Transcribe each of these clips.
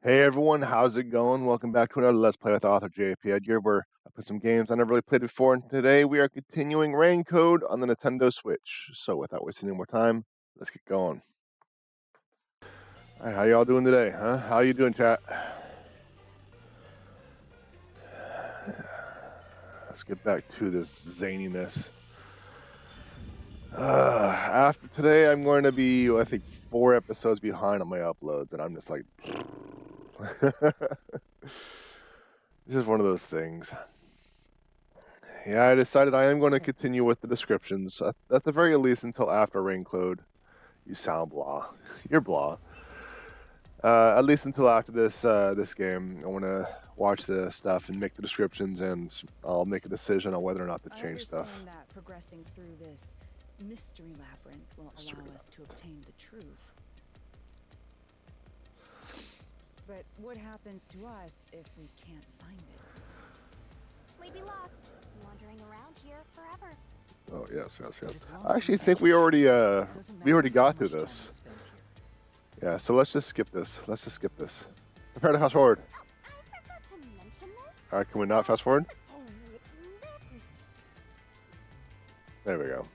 Hey everyone, how's it going? Welcome back to another Let's Play with author J.P.Edgar, where I put some games I never really played before, and today we are continuing RainCode on the Nintendo Switch. So without wasting any more time, let's get going. Alright, how y'all doing today, huh? How you doing, chat? Let's get back to this zaniness. After today, I'm going to be, I think, 4 episodes behind on my uploads, and I'm just like... It's just one of those things. Yeah, I decided I am going to continue with the descriptions, at the very least until after RainCode. You sound blah. You're blah. At least until after this game. I want to watch the stuff and make the descriptions, and I'll make a decision on whether or not to change stuff. I understand that progressing through this mystery labyrinth will allow us to obtain the truth. But what happens to us if we can't find it? We'd be lost, wandering around here forever. Oh yes. I actually think we already got through this. Yeah, so let's just skip this. Prepare to fast forward. Oh, I forgot to mention this. All right, can we not fast forward? There we go.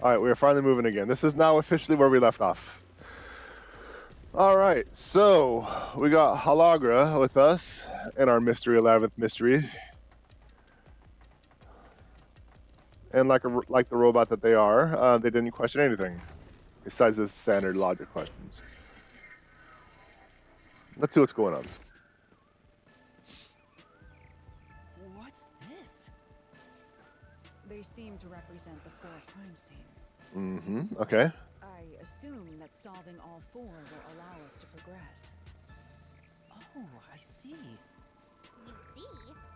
All right, we are finally moving again. This is now officially where we left off. All right, so we got Halara with us in our Mystery Labyrinth mystery. And like the robot that they are, they didn't question anything besides the standard logic questions. Let's see what's going on. What's this? They seem to represent the 4 crime scenes. Mm-hmm. Okay. I assume that solving all 4 will allow us to progress. Oh, I see. You see?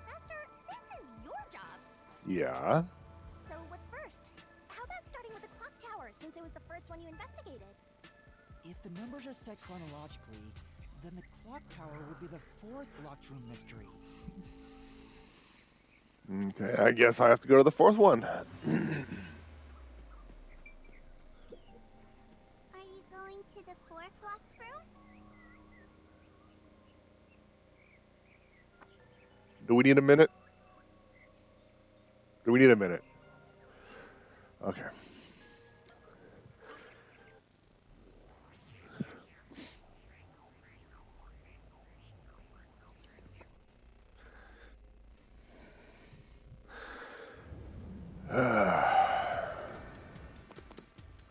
Master, this is your job. Yeah. So what's first? How about starting with the clock tower, since it was the first one you investigated? If the numbers are set chronologically, then the clock tower would be the 4th locked room mystery. Okay, I guess I have to go to the 4th one. Are you going to the 4th locked room? Do we need a minute? Okay.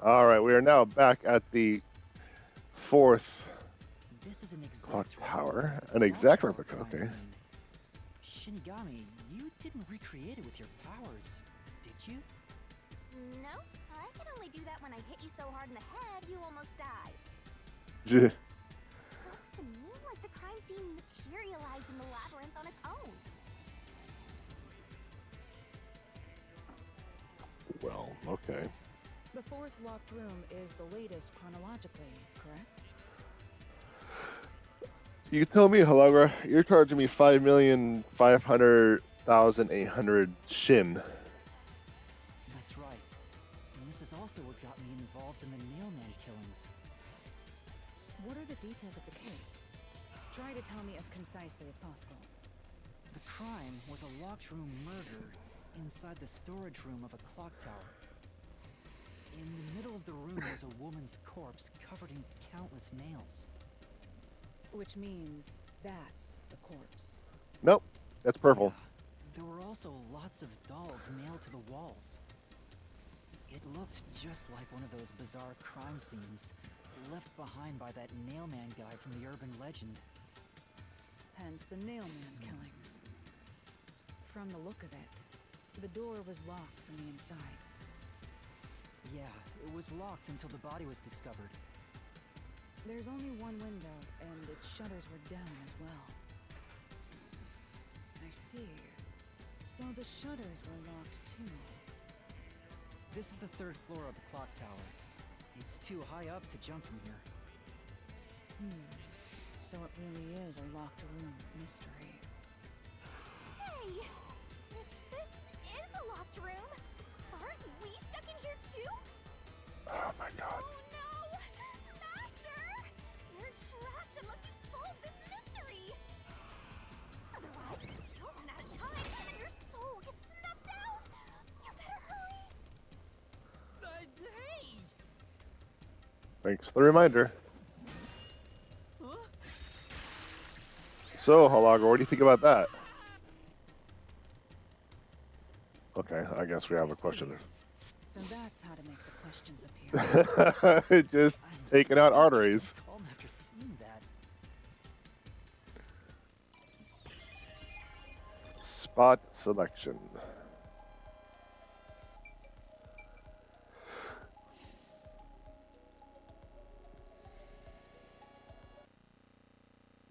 All right, we are now back at the 4th This is an clock exact tower. replica of the An clock exact tower replica, crime okay. scene. Shinigami, you didn't recreate it with your powers, did you? No, I can only do that when I hit you so hard in the head you almost died. J- Looks to me like the crime scene materialized in the labyrinth on its own. Well, okay. The 4th locked room is the latest chronologically, correct? You tell me, Halara, you're charging me 5,500,800 shin. That's right. And this is also what got me involved in the Nailman killings. What are the details of the case? Try to tell me as concisely as possible. The crime was a locked room murder inside the storage room of a clock tower. In the middle of the room was a woman's corpse covered in countless nails. Which means that's the corpse. Nope, that's purple. Yeah, there were also lots of dolls nailed to the walls. It looked just like one of those bizarre crime scenes left behind by that Nailman guy from the urban legend. Hence the Nailman killings. From the look of it, the door was locked from the inside. Yeah, it was locked until the body was discovered. There's only one window, and its shutters were down as well. I see. So the shutters were locked too. This is the 3rd floor of the clock tower. It's too high up to jump from here. So it really is a locked room mystery. Hey! If this is a locked room, aren't we stuck in here too? Oh my god. Oh no! Master! You're trapped unless you Thanks for the reminder. So, Halara, what do you think about that? Okay, I guess we have a question. So that's how to make the questions appear. Just I'm taking out surprised you're so arteries. calm after seeing that. Spot selection.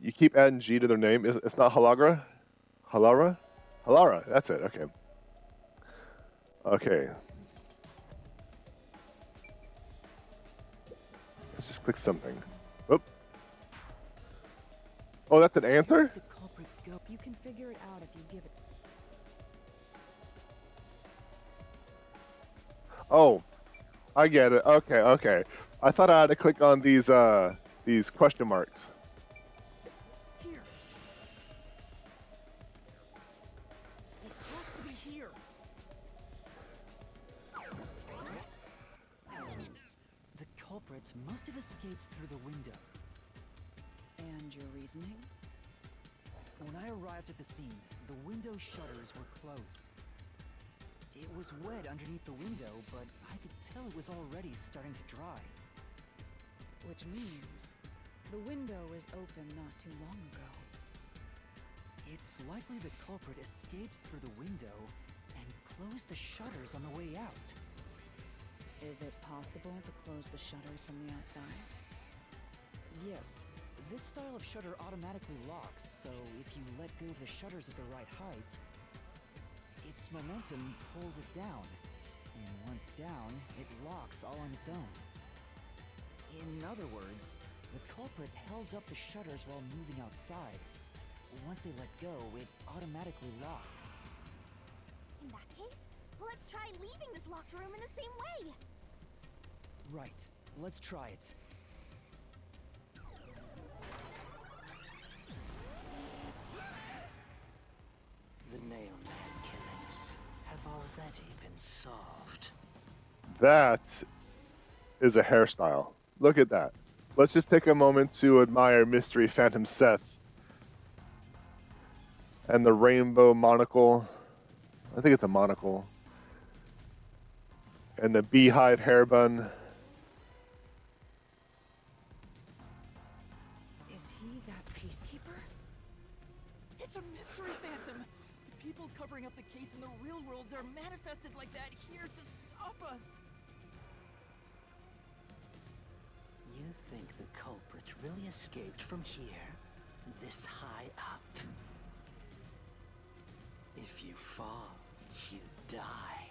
You keep adding G to their name. It's not Halara? Halara? Halara, that's it. Okay. Okay. Let's just click something. Oop. Oh, that's an answer? The culprit go. You can figure it out if you give it. Oh, I get it. Okay, okay. I thought I had to click on these question marks. Here. It has to be here. The culprits must have escaped through the window. And your reasoning? When I arrived at the scene, the window shutters were closed. It was wet underneath the window, but I could tell it was already starting to dry. Which means the window was open not too long ago. It's likely the culprit escaped through the window and closed the shutters on the way out. Is it possible to close the shutters from the outside? Yes, this style of shutter automatically locks, so if you let go of the shutters at the right height, its momentum pulls it down, and once down, it locks all on its own. In other words, the culprit held up the shutters while moving outside. Once they let go, it automatically locked. In that case, let's try leaving this locked room in the same way. Right, let's try it. The Nailman killings have already been solved. That is a hairstyle. Look at that. Let's just take a moment to admire Mystery Phantom Seth and the rainbow monocle. I think it's a monocle. And the beehive hair bun. Is he that peacekeeper? It's a mystery phantom! The people covering up the case in the real world are manifested like that here to stop us! You think the culprit really escaped from here, this high up? If you fall, you die.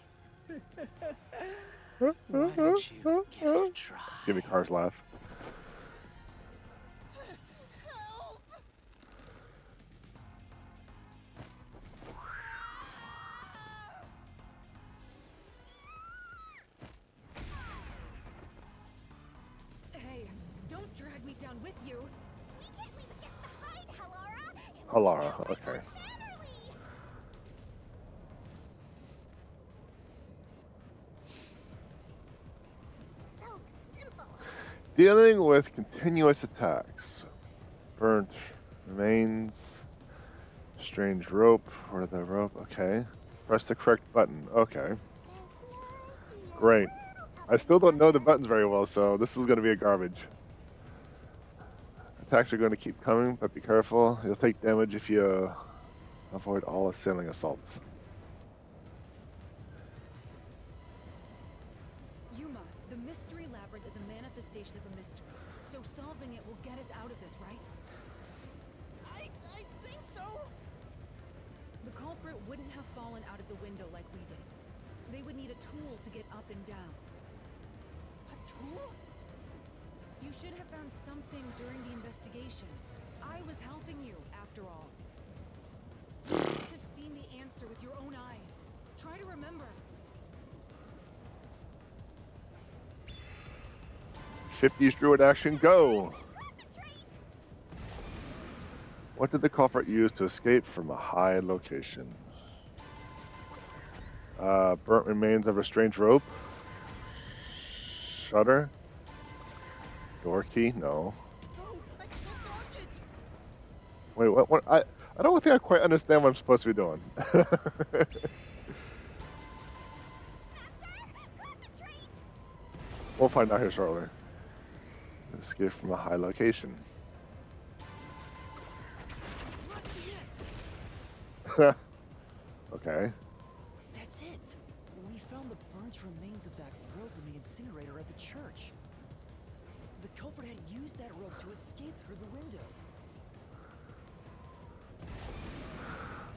Why don't you give it a try? Jimmy Carr's laugh. Help! Hey, don't drag me down with you. We can't leave the guests behind, Halara. It Halara, will okay. Shatterly. So simple. Dealing with continuous attacks. Burnt remains. Strange rope. Or the rope. Okay. Press the correct button. Okay. Great. I still don't know the buttons very well, so this is going to be a garbage. Attacks are going to keep coming, but be careful. You'll take damage if you avoid all assailing assaults. Yuma, the mystery labyrinth is a manifestation of a mystery. So solving it will get us out of this, right? I think so! The culprit wouldn't have fallen out of the window like we did. They would need a tool to get up and down. A tool? You should have found something during the investigation. I was helping you, after all. You must have seen the answer with your own eyes. Try to remember. 50s Druid action, go! Concentrate. What did the culprit use to escape from a high location? Burnt remains of a strange rope. Shutter. Door key? No. No, I can't dodge it. Wait, what? I don't think I quite understand what I'm supposed to be doing. Concentrate! We'll find out here shortly. Escape from a high location. Must be it. Okay. That's it. We found the burnt remains of that rope in the incinerator at the church. The culprit had used that rope to escape through the window.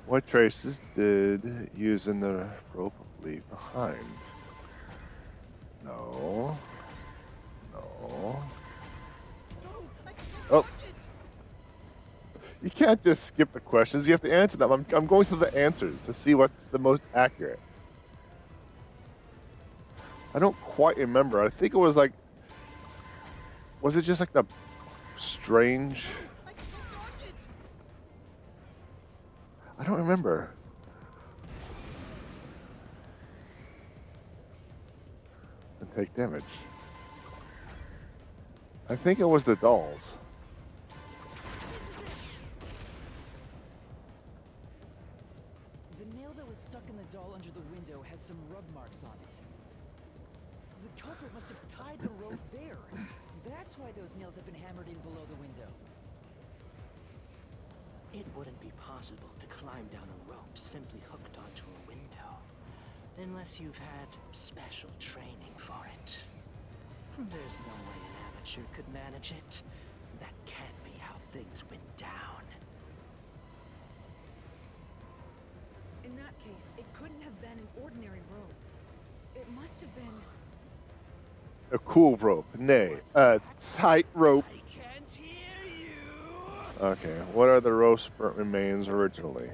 What traces did using the rope leave behind? No. No. No, I can't Oh. dodge it. You can't just skip the questions. You have to answer them. I'm going through the answers to see what's the most accurate. I don't quite remember. I think it was like... Was it just like the strange... I can't dodge it. I don't remember. And take damage. I think it was the dolls. The nail that was stuck in the doll under the window had some rub marks on it. The culprit must have tied the rope there. That's why those nails have been hammered in below the window. It wouldn't be possible to climb down a rope simply hooked onto a window, unless you've had special training for it. There's no way an amateur could manage it. That can't be how things went down. In that case, it couldn't have been an ordinary rope. It must have been... A cool rope. Nay, a tight rope. I can't hear you! Okay, what are the rope's burnt remains originally?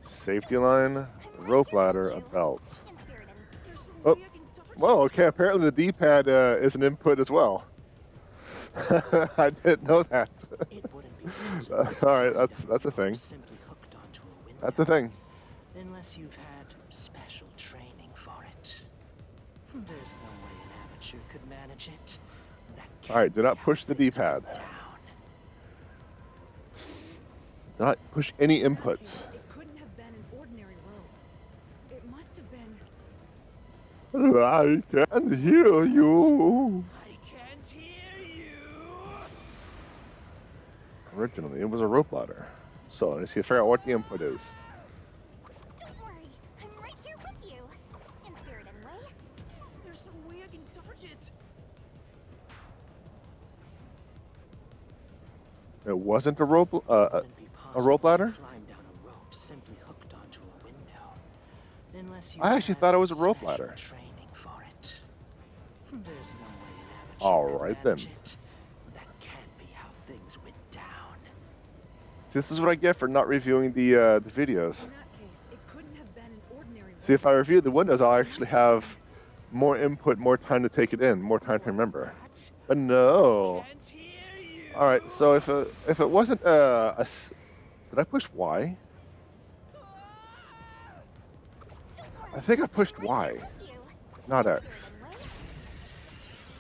Safety line, rope ladder, a belt. In spirit and There's no Oh, way I can dodge well, it. okay, apparently the D-pad is an input as well. I didn't know that. It wouldn't be possible to All right, climb that's down a thing. rope simply hooked onto a window. That's a thing. Unless you've had special training for it. There's no way an amateur could manage it. That All right, can't do be not how push the things D-pad. went down. Do not push any In that inputs. case, it couldn't have been an ordinary rope. It must have been... I can't hear you. I can't hear you. Originally, it was a rope ladder. So let's see, figure out what the input is. don't worry, I'm right here with you. In spirit anyway. There's no way I can dodge it. It wasn't a rope, It wouldn't be possible rope to ladder? climb down a rope simply hooked onto a window. Unless you I actually thought it was a rope ladder. Training for it. There's no way an amateur All could right, manage then. it. That can't be how things went down. This is what I get for not reviewing the videos. In that case, it couldn't have been an ordinary rope. See, if I review the windows, I'll actually have more input, more time to take it in, more time to remember. But no. Can't hear you. All right, so if it wasn't did I push Y? I think I pushed Y, With you. not In X. spirit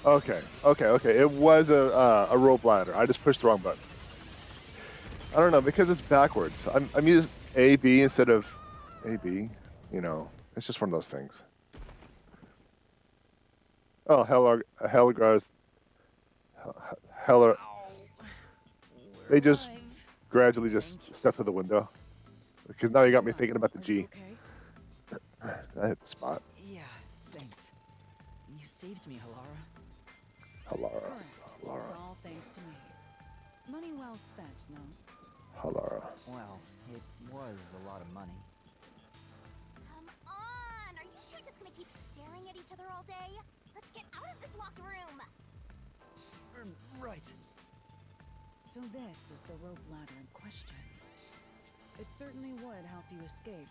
anyway. Okay. It was a rope ladder. I just pushed the wrong button. I don't know, because it's backwards. I'm using A B instead of A B. You know, it's just one of those things. Oh, Helagar's. Heller. They just gradually just step to the window. Because now you got me thinking about the Are G. you okay? I hit the spot. Yeah, thanks. You saved me, Halara. Halara. Correct. It's Halara. all thanks to me. Money well spent, no? Halara. Well, it was a lot of money. Come on! Are you two just gonna keep staring at each other all day? Let's get out of this locked room! Right. So this is the rope ladder in question. It certainly would help you escape.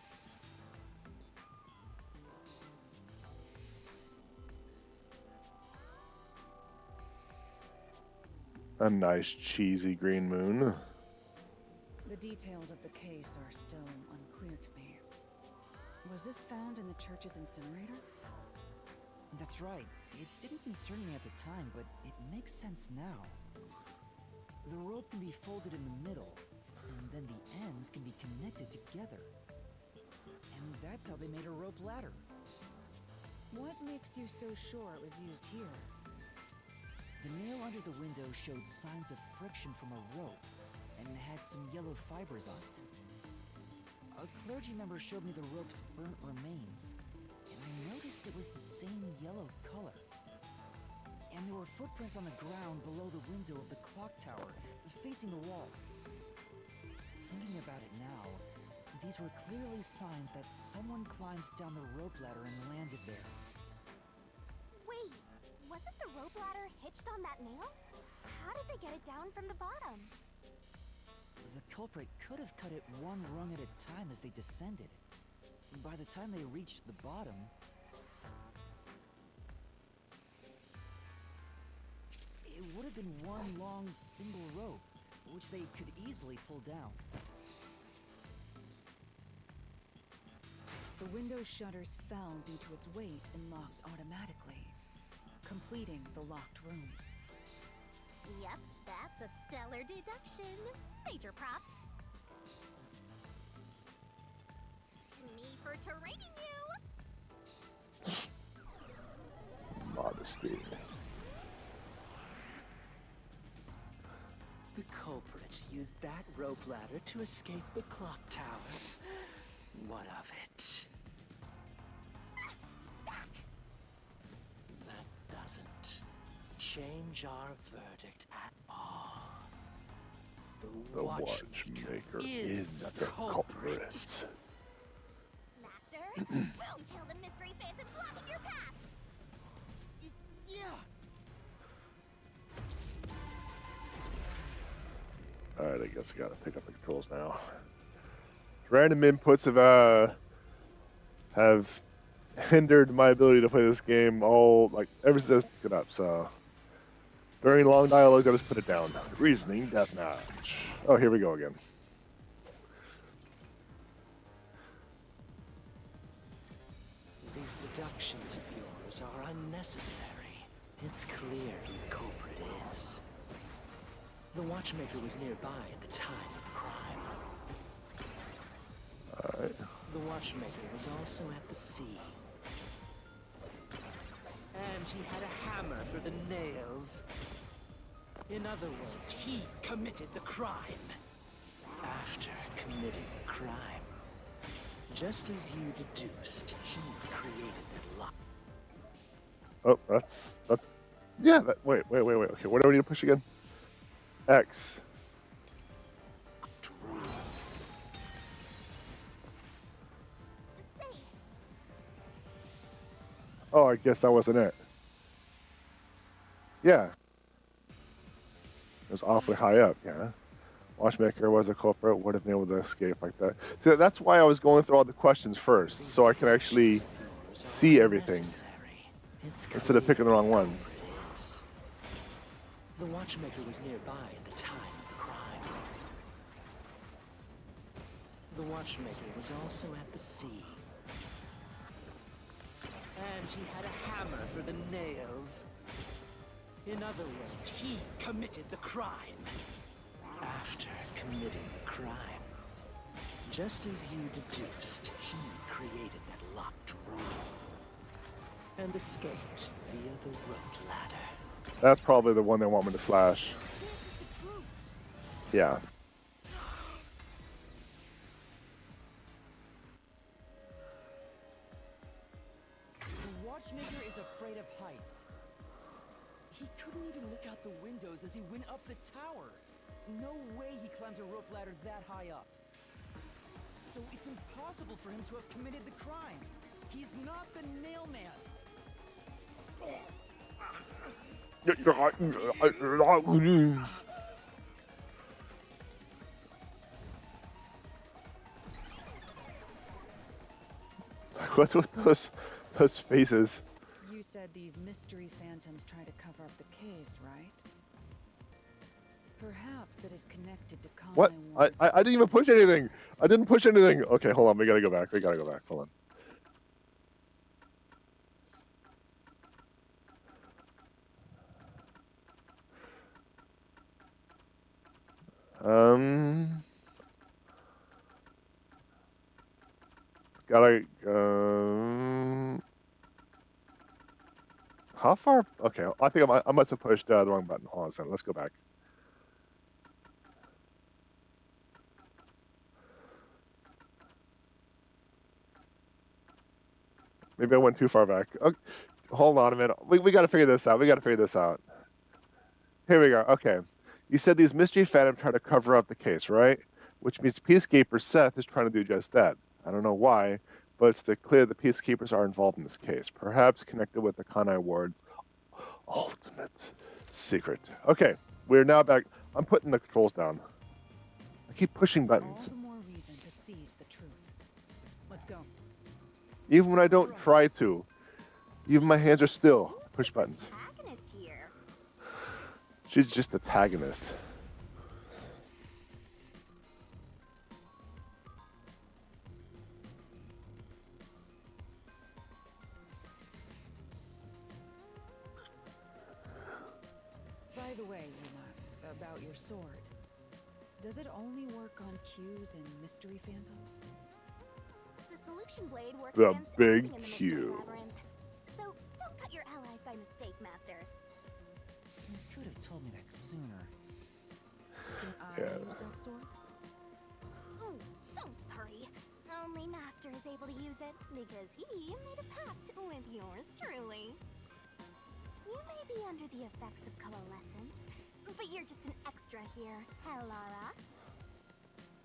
A nice cheesy green moon. The details of the case are still unclear to me. Was this found in the church's incinerator? That's right. It didn't concern me at the time, but it makes sense now. The rope can be folded in the middle, and then the ends can be connected together. And that's how they made a rope ladder. What makes you so sure it was used here? The nail under the window showed signs of friction from a rope, and had some yellow fibers on it. A clergy member showed me the rope's burnt remains, and I noticed it was the same yellow color. And there were footprints on the ground below the window of the clock tower, facing the wall. Thinking about it now, these were clearly signs that someone climbed down the rope ladder and landed there. Wait, wasn't the rope ladder hitched on that nail? How did they get it down from the bottom? The culprit could have cut it one rung at a time as they descended. By the time they reached the bottom, it would have been one long single rope, which they could easily pull down. The window shutters fell due to its weight and locked automatically, completing the locked room. Yep, that's a stellar deduction. Major props. Me for training you! Modesty. The culprit used that rope ladder to escape the clock tower. What of it? That doesn't change our verdict at all. The watchmaker is the culprit. Master, we'll kill the mystery phantom blocking your path! Yeah! Alright, I guess I gotta pick up the controls now. Random inputs have hindered my ability to play this game ever since I picked it up, so during long dialogues I just put it down. Reasoning deathmatch. Oh, here we go again. These deductions of yours are unnecessary. It's clear who the culprit is. The watchmaker was nearby at the time of the crime. Alright. The watchmaker was also at the sea. And he had a hammer for the nails. In other words, he committed the crime. After committing the crime, just as you deduced, he created that lock. Oh, that's yeah. Wait. Okay, what do I need to push again? X. Say, Oh, I guess that wasn't it. Yeah. It was awfully high up, yeah. Watchmaker was a culprit, would have been able to escape like that. See, that's why I was going through all the questions first, so I can actually see everything instead of picking the wrong one. The watchmaker was nearby at the time of the crime. The watchmaker was also at the sea. And he had a hammer for the nails. In other words, he committed the crime. After committing the crime, just as you deduced, he created that locked room and escaped via the rope ladder. That's probably the one they want me to slash. Yeah. The watchmaker is afraid of heights. He couldn't even look out the windows as he went up the tower. No way he climbed a rope ladder that high up. So it's impossible for him to have committed the crime. He's not the nail man. What's with those faces? You said these mystery phantoms try to cover up the case, right? Perhaps it is connected to What? I didn't even push anything. I didn't push anything. Okay, hold on. We gotta go back. Hold on. Gotta, how far? Okay, I think I must have pushed the wrong button. Hold on a second, let's go back. Maybe I went too far back. Okay, hold on a minute. We got to figure this out. We got to figure this out. Here we go. Okay. You said these mystery phantom try to cover up the case, right? Which means Peacekeeper Seth is trying to do just that. I don't know why, but it's clear the Peacekeepers are involved in this case. Perhaps connected with the Kanai Ward's ultimate secret. Okay. We're now back. I'm putting the controls down. I keep pushing buttons. All the more reason to seize the truth. Let's go. Even when I don't try to. Even my hands are still. Push buttons. Protagonist here. She's just a antagonist. By the way, Yuma, about your sword. Does it only work on cues and mystery phantoms? The solution blade works The against big everything in the mystery Q. labyrinth. So don't cut your allies by mistake, Master. You could have told me that sooner. Can I Yeah. use that sword? Oh, so sorry. Only Master is able to use it because he made a pact with yours truly. You may be under the effects of coalescence, but you're just an extra here, Halara.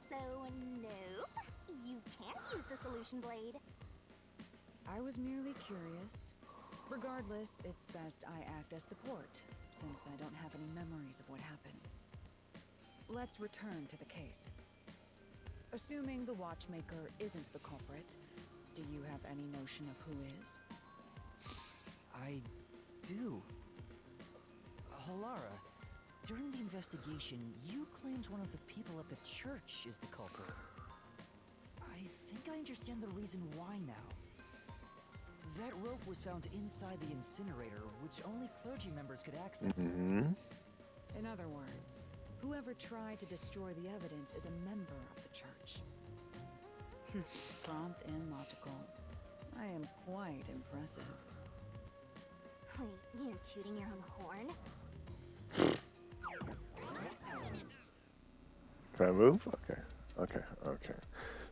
So, nope, you can't use the solution blade. I was merely curious. Regardless, it's best I act as support, since I don't have any memories of what happened. Let's return to the case. Assuming the watchmaker isn't the culprit, do you have any notion of who is? I do. Halara, during the investigation, you claimed one of the people at the church is the culprit. I think I understand the reason why now. That rope was found inside the incinerator, which only clergy members could access. Mm-hmm. In other words, whoever tried to destroy the evidence is a member of the church. Prompt and logical. I am quite impressive. Wait, you're tooting your own horn? Can I move? Okay.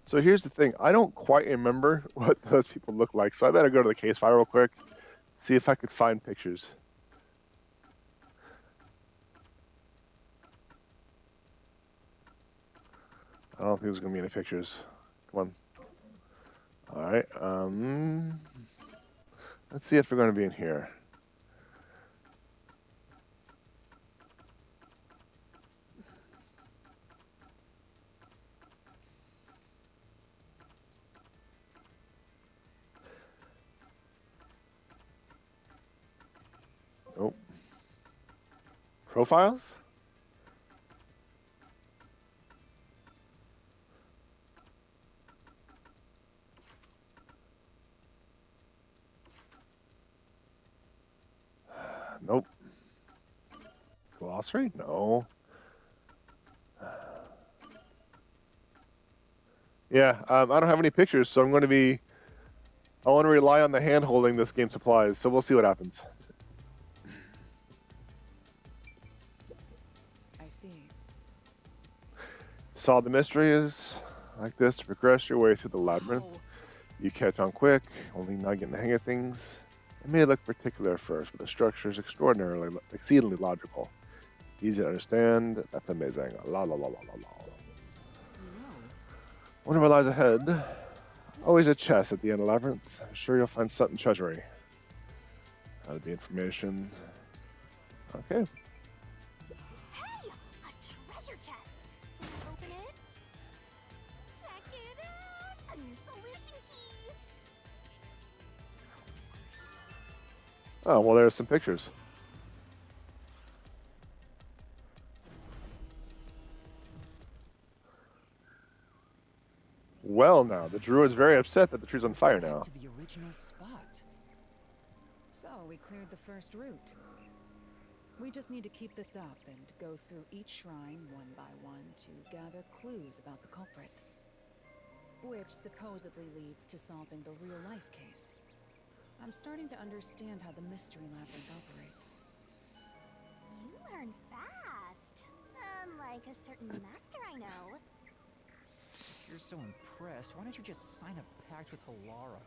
So here's the thing. I don't quite remember what those people look like, so I better go to the case file real quick, see if I could find pictures. I don't think there's gonna be any pictures. Come on. All right. Let's see if they're gonna be in here. Nope. Profiles? Nope. Glossary? No. Yeah, I don't have any pictures, so I want to rely on the hand holding this game supplies, so we'll see what happens. I see. Solve the mystery is like this to progress your way through the labyrinth. Ow. You catch on quick, only now getting the hang of things. It may look particular at first, but the structure is exceedingly logical. Easy to understand. That's amazing. La la la la la la. You know, Wonder what lies ahead. Always a chest at the end of the labyrinth. I'm sure you'll find something treasury. That'll be information. Okay. Hey! A treasure chest! Can I open it? Check it out! A new solution key! Oh, well, there's some pictures. Well, now, the druid's very upset that the tree's on fire now. to the original spot. So we cleared the first route. We just need to keep this up and go through each shrine one by one to gather clues about the culprit. Which supposedly leads to solving the real-life case. I'm starting to understand how the mystery labyrinth operates. You learn fast. Unlike a certain master I know. If you're so impressed, why don't you just sign a pact with Halara?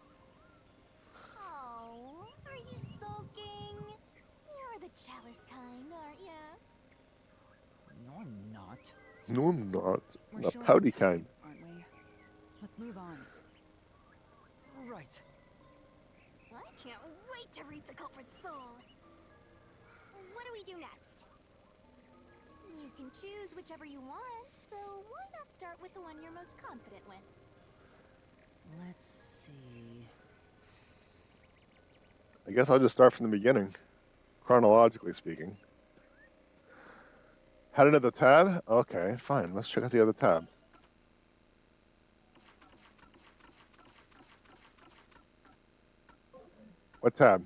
Oh, are you sulking? You're the jealous kind, aren't ya? No, I'm not. No, I'm not. We're The short on pouty time, kind. aren't we? Let's move on. Right. I can't wait to reap the culprit's soul. What do we do next? You can choose whichever you want, so why not start with the one you're most confident with? Let's see. I guess I'll just start from the beginning, chronologically speaking. Had another tab? Okay, fine. Let's check out the other tab. What tab?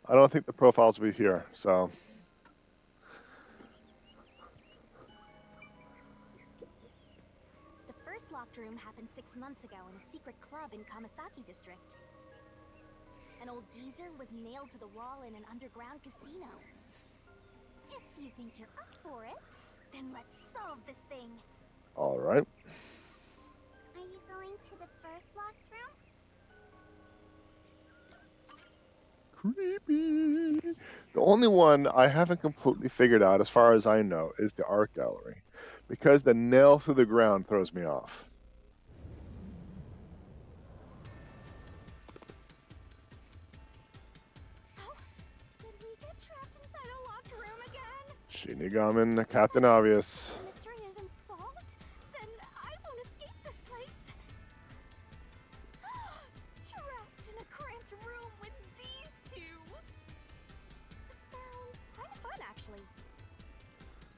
I don't think the profiles will be here, so. The first locked room happened 6 months ago in a secret club in Kamasaki District. An old geezer was nailed to the wall in an underground casino. If you think you're up for it, then let's solve this thing. All right. Are you going to the first locked room? Creepy. The only one I haven't completely figured out, as far as I know, is the art gallery, because the nail through the ground throws me off. Oh, did we get trapped inside a locked room again? Shinigamin, Captain Obvious. The mystery isn't solved? Then I won't escape this place. Trapped in a cramped room with these two. Sounds kind of fun, actually.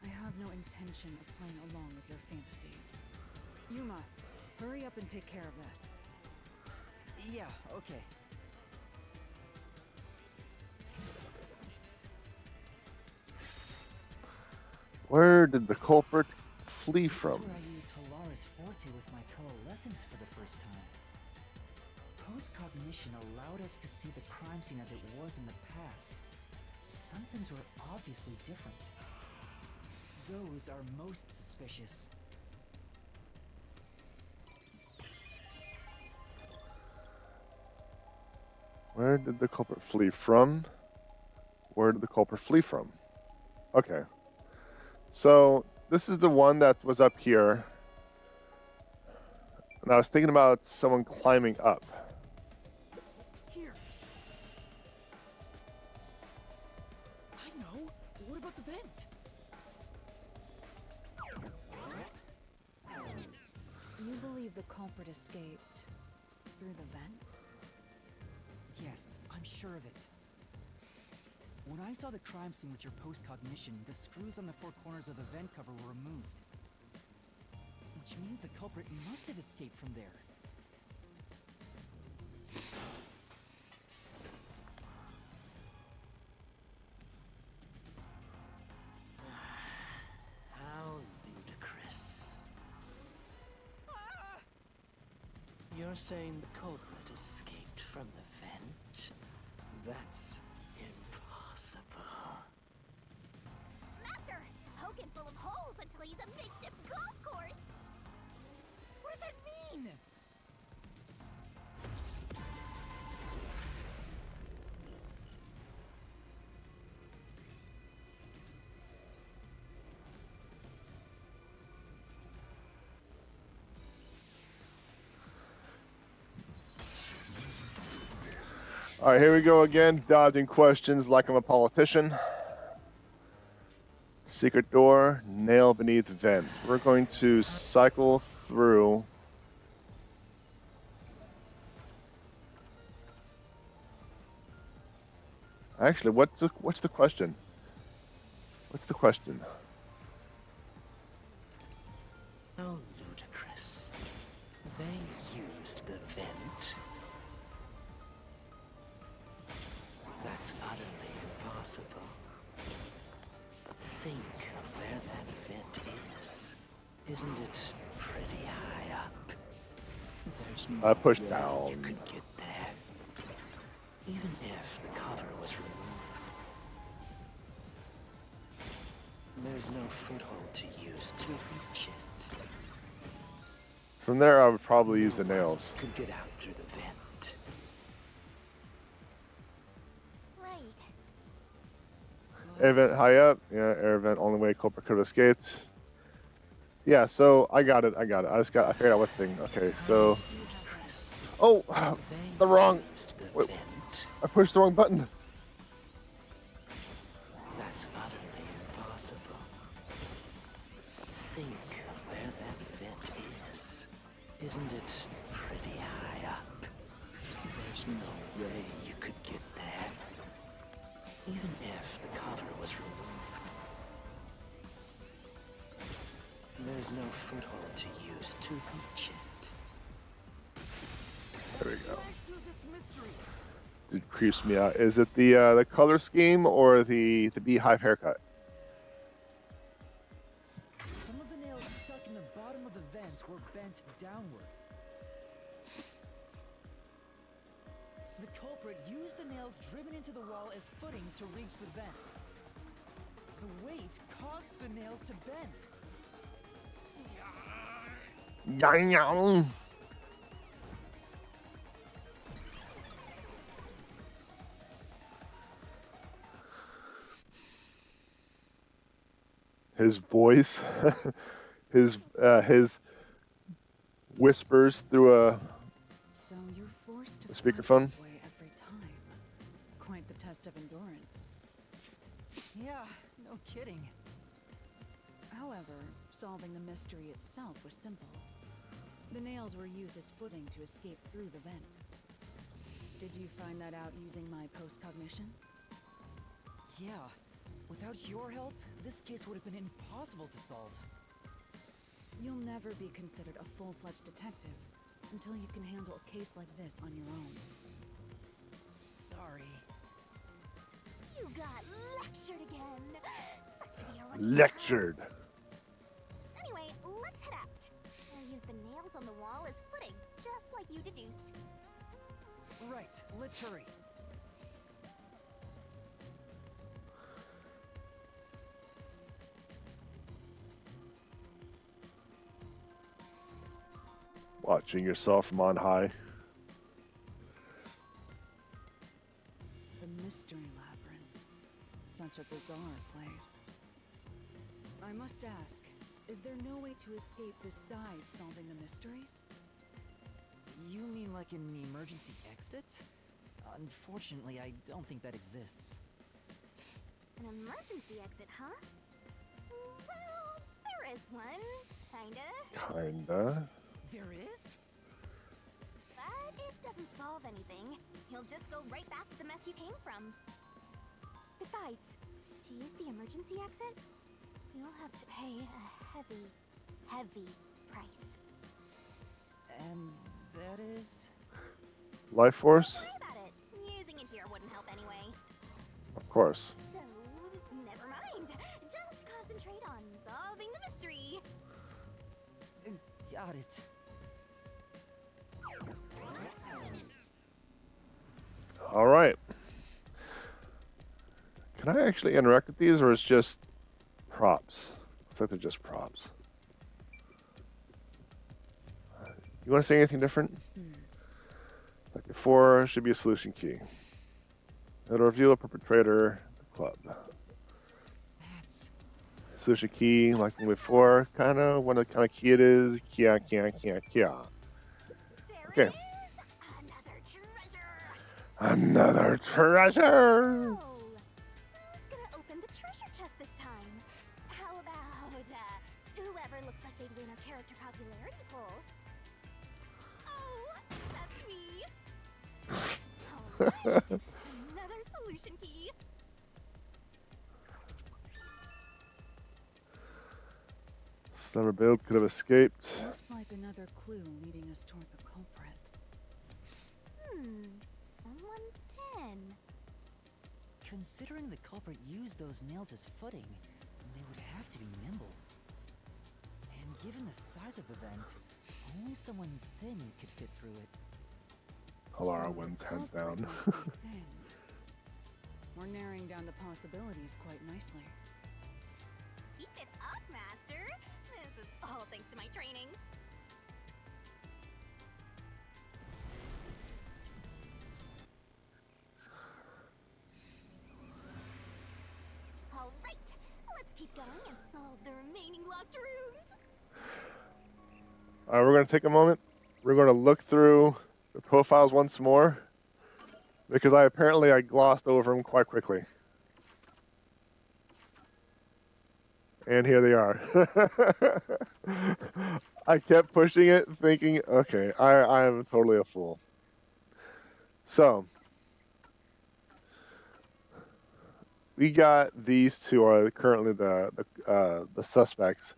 I have no intention of playing along with your fantasies. Yuma, hurry up and take care of this. Yeah, okay. Where did the culprit flee This from? is where I used Halara's forte with my coalescence for the first time. Post-cognition allowed us to see the crime scene as it was in the past. Some things were obviously different. Those are most suspicious. Where did the culprit flee from? Where did the culprit flee from? Okay. So, this is the one that was up here. And I was thinking about someone climbing up. Here. I know. What about the vent? You believe the culprit escaped through the vent? Yes, I'm sure of it. When I saw the crime scene with your post-cognition, the screws on the 4 corners of the vent cover were removed. Which means the culprit must have escaped from there. How ludicrous. You're saying the culprit escaped from the vent? That's impossible. Master, poke him full of holes until he's a makeshift golf course. What does that mean? All right, here we go again, dodging questions like I'm a politician. Secret door, nail beneath vent. We're going to cycle through. Actually, what's the question? What's the question? How ludicrous. They used the vent. impossible. Think of where that vent is. Isn't it pretty high up? There's no Push way down. you could get there. Even if the cover was removed. There's no foothold to use to reach it. From there, I would probably use the No one nails. could get out through the vent. Right. Air vent high up. Yeah, air vent only way culprit could have escaped. Yeah, so I got it. I figured out what thing. Okay, so. Press Oh, the wrong. against the Wait, vent. I pushed the wrong button. That's utterly impossible. Think of where that vent is. Isn't it pretty high up? There's no way you could get there. Even if the cover was removed. There's no foothold to use to reach it. There we go. Dude, creeps me out. Is it the color scheme or the beehive haircut? Some of the nails stuck in the bottom of the vent were bent downward. The culprit used the nails driven into the wall as footing to reach the vent. The weight caused the nails to bend. Yang. His voice, his whispers through a So you're forced to A fight speakerphone? this way every time. Quite the test of endurance. Yeah, no kidding. However, solving the mystery itself was simple. The nails were used as footing to escape through the vent. Did you find that out using my post-cognition? Yeah, without your help, this case would have been impossible to solve. You'll never be considered a full-fledged detective until you can handle a case like this on your own. Sorry. You got lectured again. Sucks to be a rookie. lectured. Anyway, let's head out. I'll use the nails on the wall as footing, just like you deduced. Right, let's hurry. Watching yourself from on high. The Mystery Labyrinth. Such a bizarre place. I must ask, is there no way to escape besides solving the mysteries? You mean like an emergency exit? Unfortunately, I don't think that exists. An emergency exit, huh? Well, there is one. Kinda. There is? But it doesn't solve anything. You'll just go right back to the mess you came from. Besides, to use the emergency exit, you'll have to pay a heavy, heavy price. And that is... Life force? Don't worry about it. Using it here wouldn't help anyway. Of course. So, never mind. Just concentrate on solving the mystery. Got it. All right. Can I actually interact with these, or is just props? Looks like they're just props. You want to say anything different? Like before, should be a solution key. It'll reveal a perpetrator, the club. That's... Solution key, like before, kind of what kind of key it is. Kia. There Okay. it is! Another treasure! Another treasure! So, who's gonna open the treasure chest this time? How about, whoever looks like they'd win a character popularity poll? Oh, that's me! Alright, another solution key. Sliver build could have escaped. Looks like another clue leading us toward the culprit. Someone pen. Considering the culprit used those nails as footing, they would have to be nimble. And given the size of the vent, only someone thin could fit through it. Halara So wins the hands culprit down. must be thin. We're narrowing down the possibilities quite nicely. Keep it up, Master. This is all thanks to my training. All right, let's keep going and solve the remaining locked rooms. Alright, we're going to take a moment. We're going to look through the profiles once more, because I glossed over them quite quickly. And here they are. I kept pushing it, thinking, okay, I am totally a fool. So, we got these two are currently the suspects,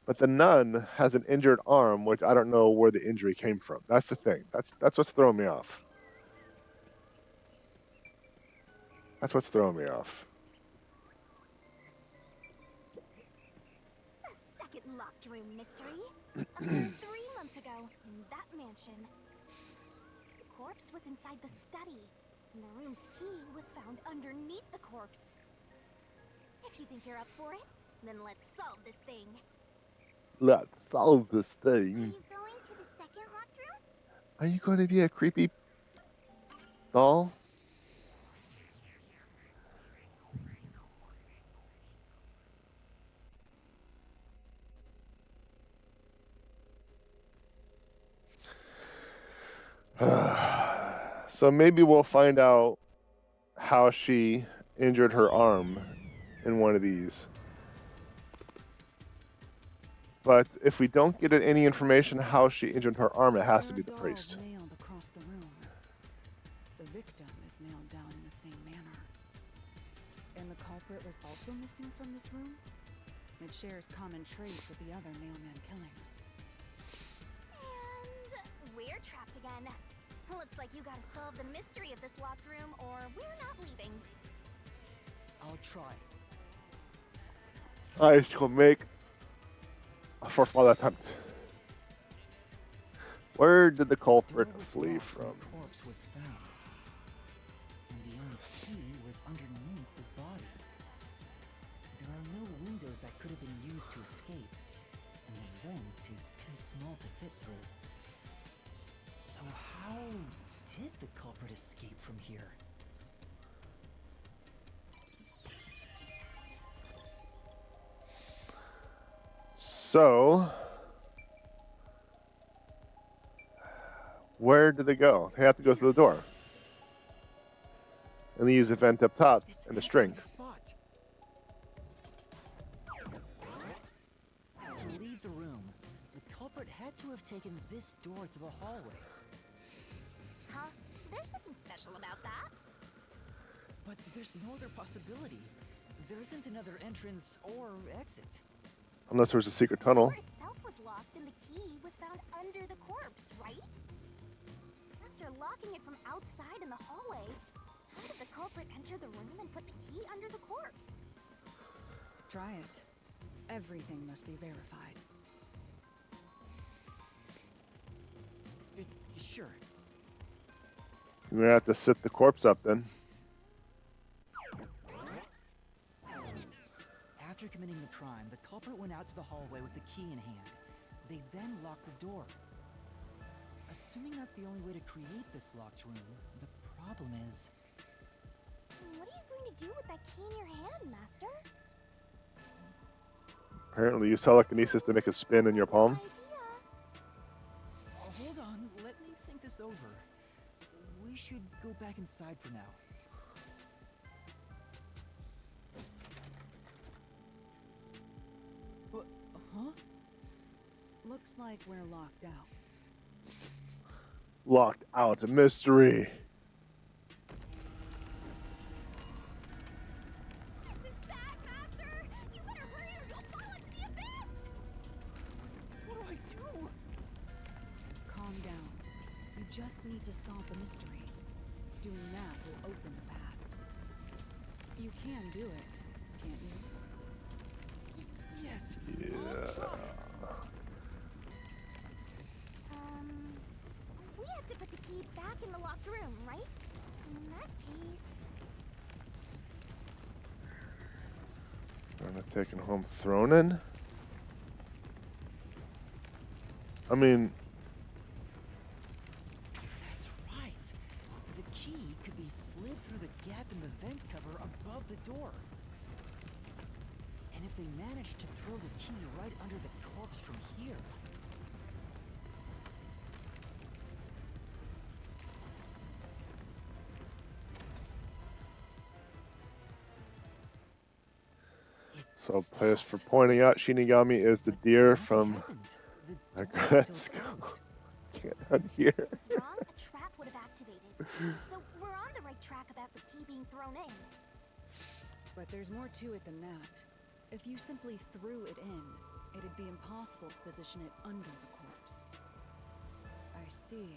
but the nun has an injured arm, which I don't know where the injury came from. That's the thing. That's what's throwing me off. That's what's throwing me off. The second locked room mystery occurred 3 months ago in that mansion. The corpse was inside the study, and the room's key was found underneath the corpse. If you think you're up for it, then let's solve this thing. Let's solve this Are thing. you going to the second locked room? Are you going to be a creepy doll? So maybe we'll find out how she injured her arm in one of these. But if we don't get any information how she injured her arm, it has to be the There are priest. dolls nailed across the room. The victim is nailed down in the same manner. And the culprit was also missing from this room? It shares common traits with the other nailman killings. And we're trapped again. Looks like you gotta solve the mystery of this locked room, or we're not leaving. I'll try. I shall make a forthright attempt. Where did the culprit Door was flee locked from? when the corpse was found, and the only key was underneath the body. There are no windows that could have been used to escape, and the vent is too small to fit through. So how did the culprit escape from here? So, where did they go? They have to go through the door. And they use the vent up top and the string. Spot. To leave the room, the culprit had to have taken this door to the hallway. Huh? There's nothing special about that. But there's no other possibility. There isn't another entrance or exit. Unless there was a secret tunnel. The door itself was locked and the key was found under the corpse, right? After locking it from outside in the hallway, how did the culprit enter the room and put the key under the corpse? Try it. Everything must be verified. Sure. We're gonna have to sit the corpse up then. After committing the crime, the culprit went out to the hallway with the key in hand. They then locked the door. Assuming that's the only way to create this locked room, the problem is... What are you going to do with that key in your hand, Master? Apparently use telekinesis to make it spin in your palm. Idea. Hold on, let me think this over. We should go back inside for now. Huh? Looks like we're locked out. Locked out. A mystery. This is bad, Master! You better hurry or you'll fall into the abyss! What do I do? Calm down. You just need to solve the mystery. Doing that will open the path. can do it, can't you? Yes. Yeah. We have to put the key back in the locked room, right? In that case... Gonna taken home thrown in? I mean, That's right. The key could be slid through the gap in the vent cover above the door. And if they managed to throw the key right under the corpse from here... so place for pointing out Shinigami is the deer from Regrets. Can't unhear. was wrong, a trap would have activated. So we're on the right track about the key being thrown in. But there's more to it than that. If you simply threw it in, it'd be impossible to position it under the corpse. I see.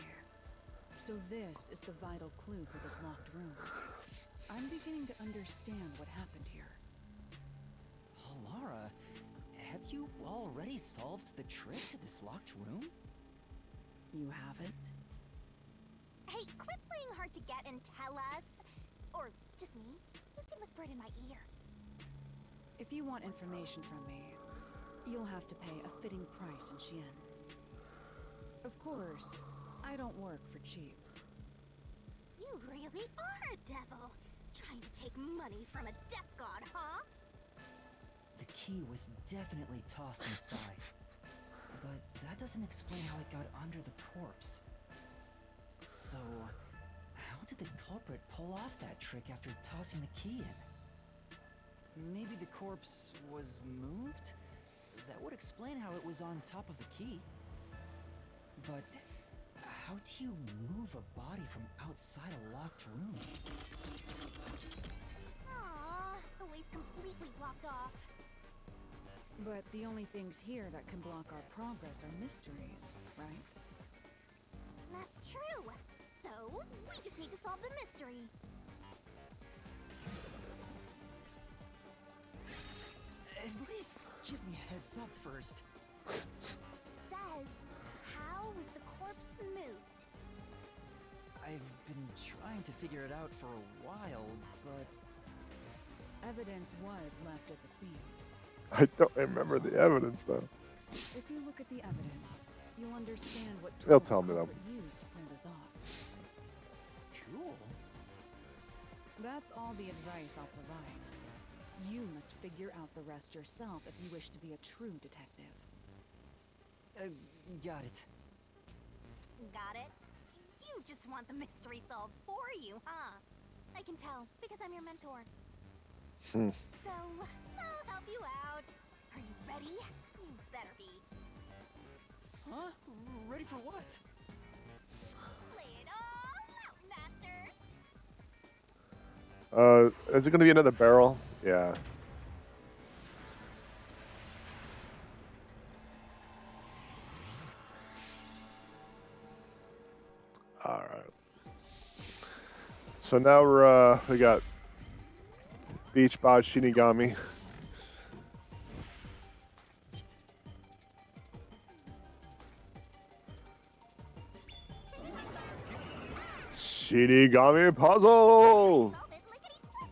So this is the vital clue for this locked room. I'm beginning to understand what happened here. Halara, have you already solved the trick to this locked room? You haven't? Hey, quit playing hard to get and tell us. Or just me. You can whisper it in my ear. If you want information from me, you'll have to pay a fitting price in Xian. Of course, I don't work for cheap. You really are a devil. Trying to take money from a death god, huh? The key was definitely tossed inside. But that doesn't explain how it got under the corpse. So, how did the culprit pull off that trick after tossing the key in? Maybe the corpse was moved? That would explain how it was on top of the key. But how do you move a body from outside a locked room? Aww, the way's completely blocked off. But the only things here that can block our progress are mysteries, right? That's true. So, we just need to solve the mystery. At least give me a heads up first. It says, how was the corpse moved? I've been trying to figure it out for a while, but... Evidence was left at the scene. I don't remember the evidence though. If you look at the evidence, you'll understand what They'll tool tell me the though. culprit used to pull this off. Tool? That's all the advice I'll provide. You must figure out the rest yourself if you wish to be a true detective. Got it. Got it? You just want the mystery solved for you, huh? I can tell, because I'm your mentor. So, I'll help you out. Are you ready? You better be. Huh? Ready for what? Lay it all out, Master! Is it gonna be another barrel? Yeah. Alright. So now we got Beach Bod Shinigami. Shinigami puzzle! Solve it lickety-split!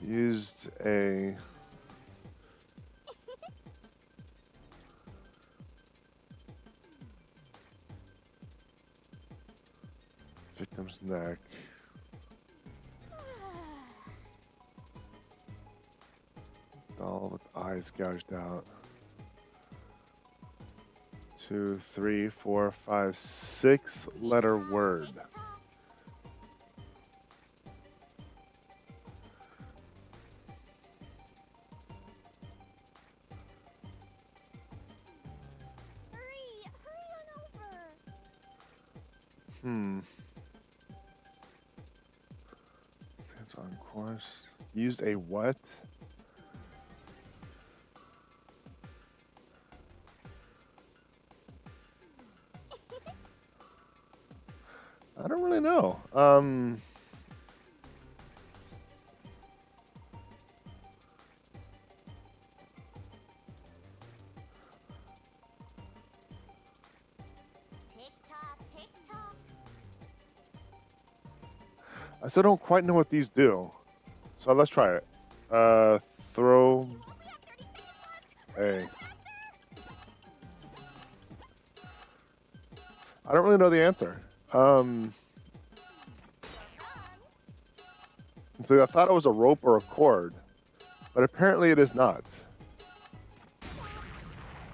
Used a victim's neck. Doll with eyes gouged out. 2, 3, 4, 5, 6 letter word. Take the top. Hurry on over. It's on course. Used a what? I don't really know. I still don't quite know what these do. So let's try it. Throw a. I don't really know the answer. So I thought it was a rope or a cord, but apparently it is not.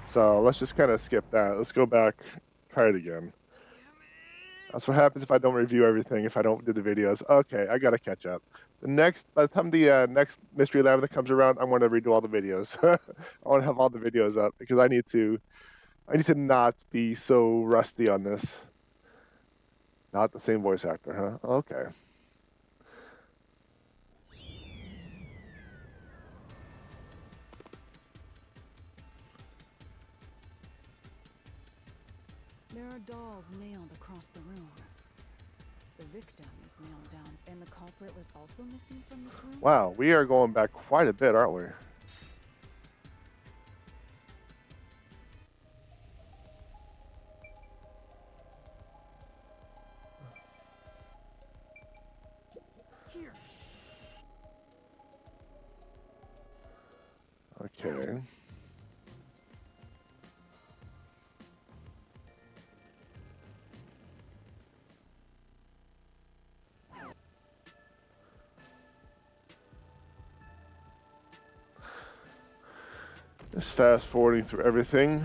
So let's just kind of skip that. Let's go back, try it again. That's what happens if I don't review everything, if I don't do the videos. Okay, I gotta catch up. By the time the next mystery lab that comes around, I'm gonna redo all the videos. I want to have all the videos up because I need to not be so rusty on this. Not the same voice actor, huh? Okay. There are dolls nailed across the room. The victim is nailed down, and the culprit was also missing from this room? Wow, we are going back quite a bit, aren't we? Here. Okay. Just fast forwarding through everything.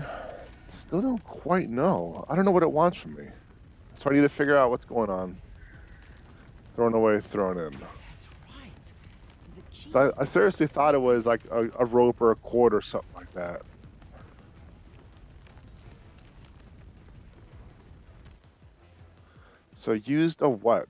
Still don't quite know. I don't know what it wants from me. So I need to figure out what's going on. Thrown away, thrown in. That's right. The key. So I seriously thought it was like a rope or a cord or something like that. So used a what?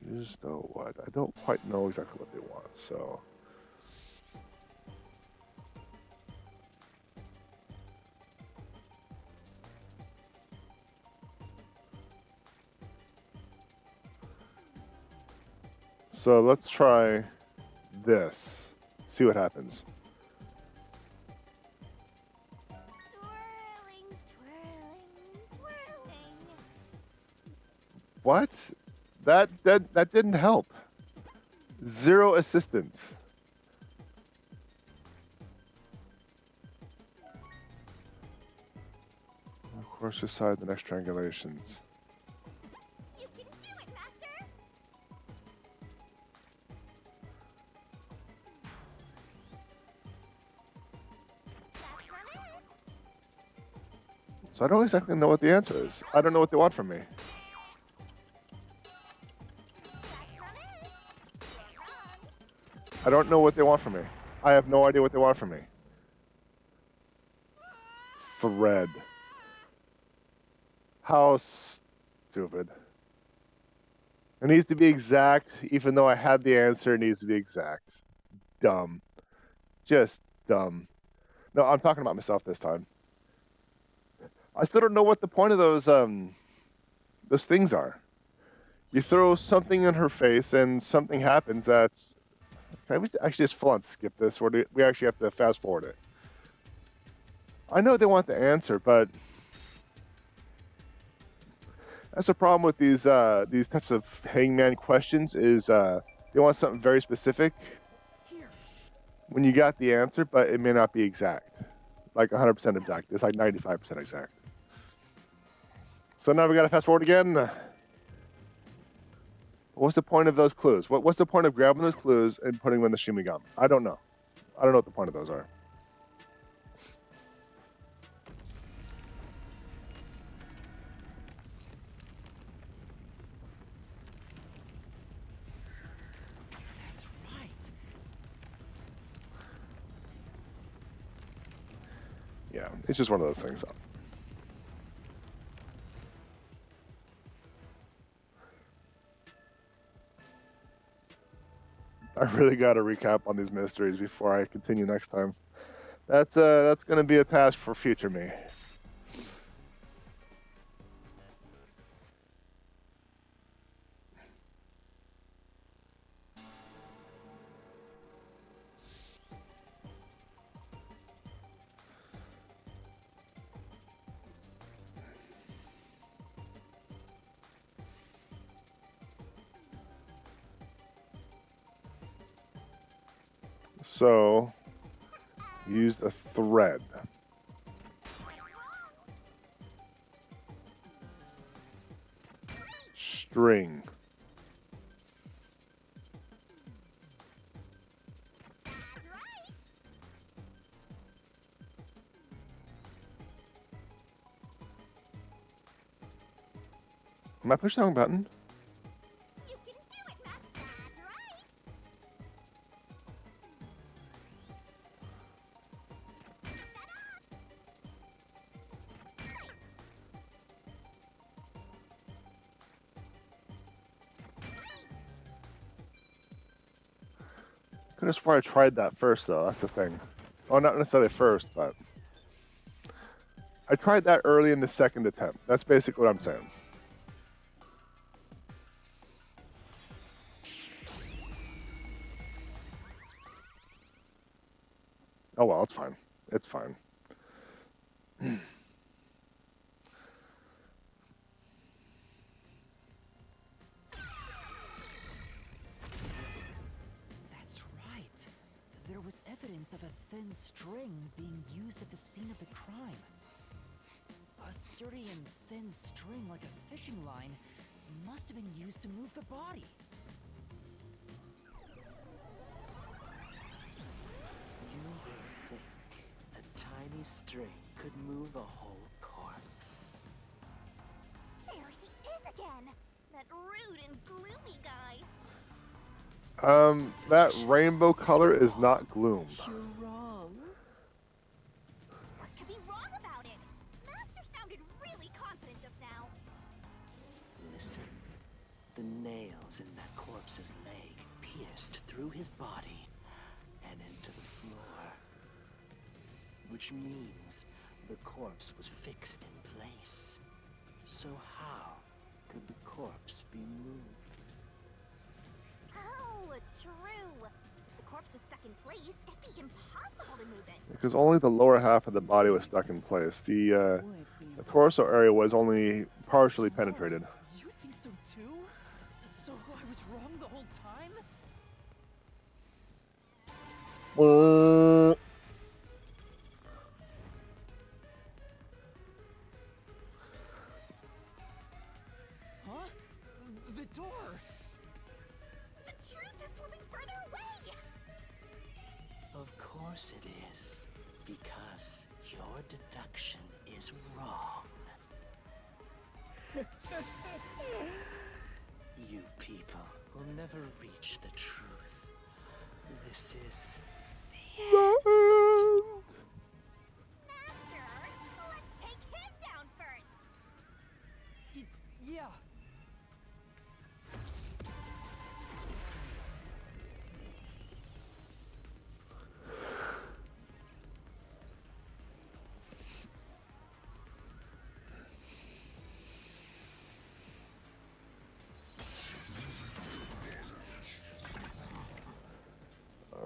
Used a what? I don't quite know exactly what they want, so. So let's try this. See what happens. Twirling, twirling, twirling. What? That didn't help. Zero assistance. Of course, decide the next triangulations. You can do it, Master! That's not it! So I don't exactly know what the answer is. I don't know what they want from me. That's not it! You're wrong! I don't know what they want from me. I have no idea what they want from me. Thread. How stupid. It needs to be exact, even though I had the answer, it needs to be exact. Dumb. Just dumb. No, I'm talking about myself this time. I still don't know what the point of those things are. You throw something in her face and something happens that's... Can we actually just full on skip this, or do we actually have to fast forward it? I know they want the answer, but that's the problem with these types of hangman questions is they want something very specific Here. when you got the answer, but it may not be exact, like 100% exact. It's like 95% exact. So now we got to fast forward again. What's the point of those clues? What's the point of grabbing those clues and putting them in the shimmy gum? I don't know. I don't know what the point of those are. That's right. Yeah, it's just one of those things. I really got to recap on these mysteries before I continue next time. That's going to be a task for future me. So, used a thread. String. That's right. Am I pushing the wrong button? You can do it, Master. That's right. Could have sworn I tried that first, though. That's the thing. Oh, not necessarily first, but I tried that early in the second attempt. That's basically what I'm saying. Oh well, it's fine. It's fine. That's right. There was evidence of a thin string being used at the scene of the crime. A sturdy and thin string like a fishing line must have been used to move the body. You think a tiny string could move a whole corpse? There he is again. That rude and gloomy guy. That rainbow color is not gloom. You're wrong. What could be wrong about it? Master sounded really confident just now. Listen. The nails in that corpse's leg pierced through his body and into the floor. Which means the corpse was fixed in place. So how could the corpse be moved? Oh, true. If the corpse was stuck in place, it'd be impossible to move it. Because only the lower half of the body was stuck in place. The torso area was only partially penetrated. You think so too? So I was wrong the whole time? Huh? The door! The truth is slipping further away. Of course it is. Because your deduction is wrong. You people will never reach the truth. This is the end. Master, let's take him down first. Yeah.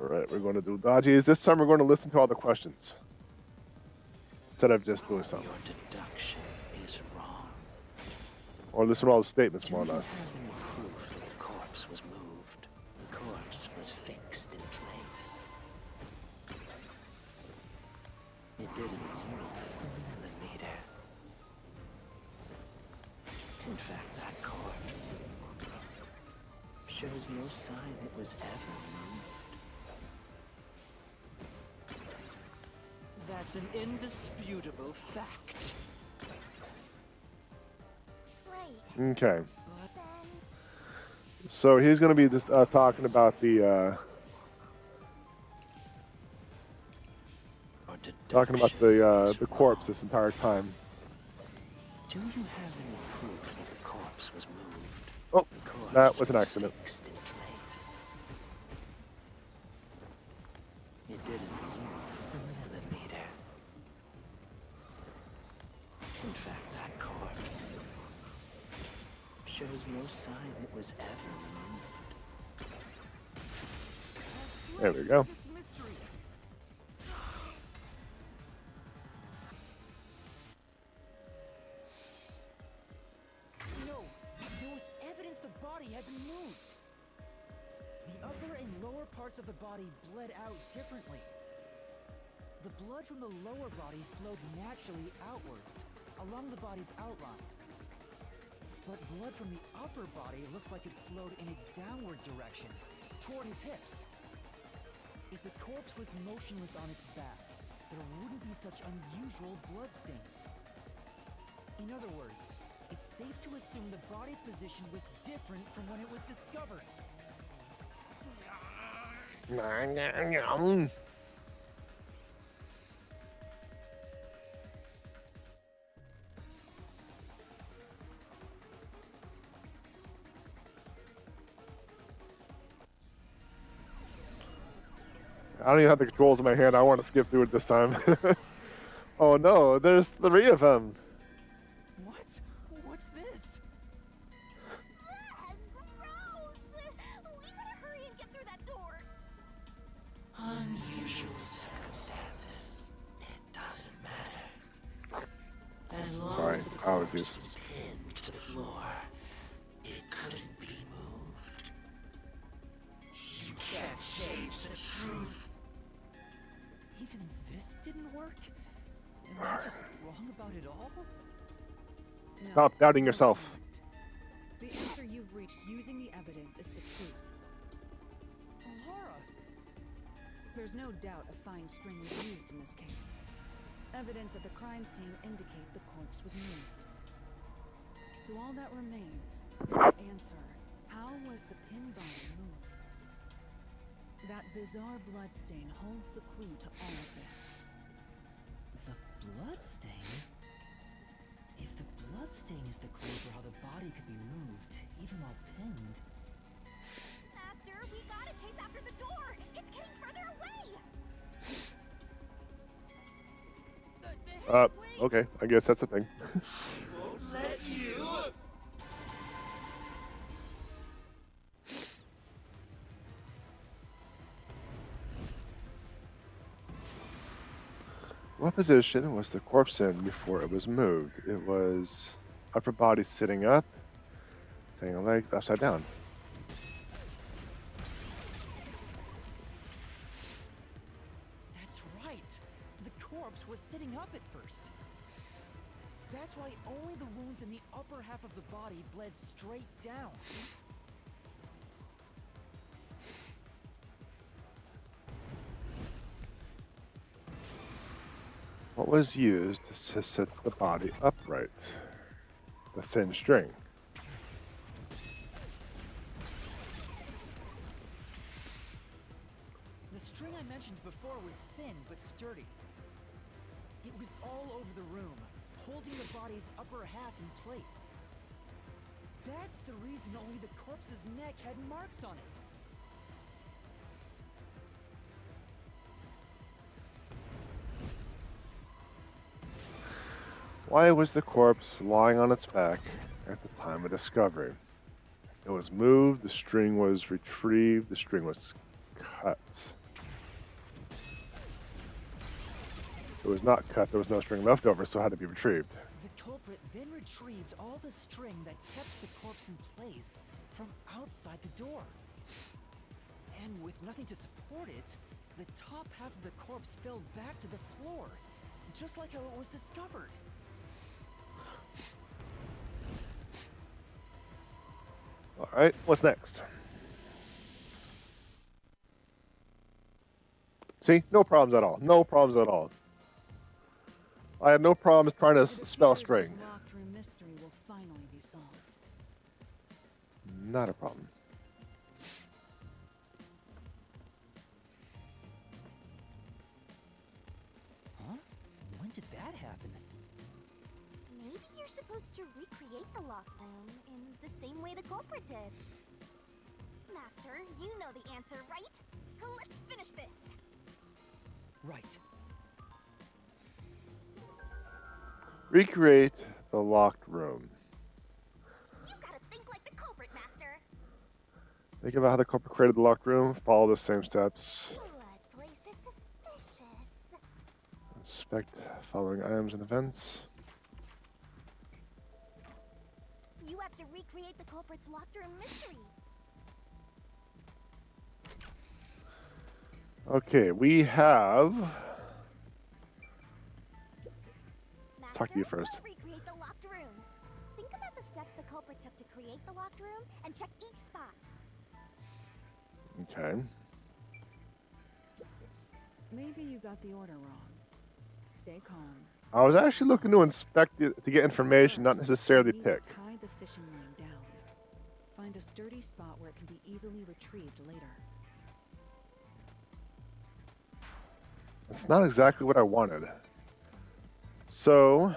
Alright, we're going to do dodgies. This time we're going to listen to all the questions. Instead of just doing something. Your deduction is wrong. Or listen to all the statements, Do more or you less. have any proof that the corpse was moved? The corpse was fixed in place. It didn't move a millimeter. In fact, that corpse shows no sign it was ever moved. That's an indisputable fact. Right. Okay. But Then So he's going to be just, talking about the your the deduction is corpse wrong. this entire time. Do you have any proof that the corpse was moved? Oh, The corpse that was an accident. fixed in place. It didn't move a millimeter. In fact, that corpse shows no sign it was ever moved. There we go. This mystery. No, there was evidence the body had been moved. The upper and lower parts of the body bled out differently. The blood from the lower body flowed naturally outwards, along the body's outline. But blood from the upper body looks like it flowed in a downward direction, toward his hips. If the corpse was motionless on its back, there wouldn't be such unusual bloodstains. In other words, it's safe to assume the body's position was different from when it was discovered. I don't even have the controls in my hand. I want to skip through it this time. Oh no, there's 3 of them. What? What's this? Ugh, gross! We gotta hurry and get through that door. Unusual circumstances. It doesn't matter. As long Sorry, as the corpse apologies. is pinned to the floor, it couldn't be moved. You can't change the truth. Even this didn't work? Am I just wrong about it all? No, Stop doubting you're yourself. correct. The answer you've reached using the evidence is the truth. Halara! There's no doubt a fine string was used in this case. Evidence of the crime scene indicate the corpse was moved. So all that remains is the answer. How was the pin body moved? That bizarre bloodstain holds the clue to all of this. The bloodstain? If the bloodstain is the clue for how the body could be moved, even while pinned... Master, we gotta chase after the door. It's getting further away. Okay, I guess that's the thing. Won't let you. What position was the corpse in before it was moved? It was upper body sitting up, saying leg upside down. That's right! The corpse was sitting up at first. That's why only the wounds in the upper half of the body bled straight down. What was used to set the body upright? The thin string. The string I mentioned before was thin but sturdy. It was all over the room, holding the body's upper half in place. That's the reason only the corpse's neck had marks on it. Why was the corpse lying on its back at the time of discovery? It was moved, the string was retrieved, the string was cut. It was not cut, there was no string left over, so it had to be retrieved. The culprit then retrieved all the string that kept the corpse in place from outside the door. And with nothing to support it, the top half of the corpse fell back to the floor, just like how it was discovered. Alright, what's next? See? No problems at all. No problems at all. I had no problems trying to It spell appears string. this locked room mystery will finally be solved. Not a problem. Huh? When did that happen? Maybe you're supposed to recreate the locked room in the same way the culprit did. Master, you know the answer, right? Let's finish this. Right. Recreate the locked room. You gotta think like the culprit, Master. Think about how the culprit created the locked room. Follow the same steps. Blood place is suspicious. Inspect following items and events. You have to recreate the culprit's locked room mystery. Okay, we have. Let's talk to you Master, first. let's recreate the locked room. Think about the steps the culprit took to create the locked room and check each spot. Okay. Maybe you got the order wrong. Stay calm. I was actually looking to inspect it to get information, not First, necessarily you need to pick. tie the fishing line down. Find a sturdy spot where it can be easily retrieved later. It's not exactly what I wanted. So.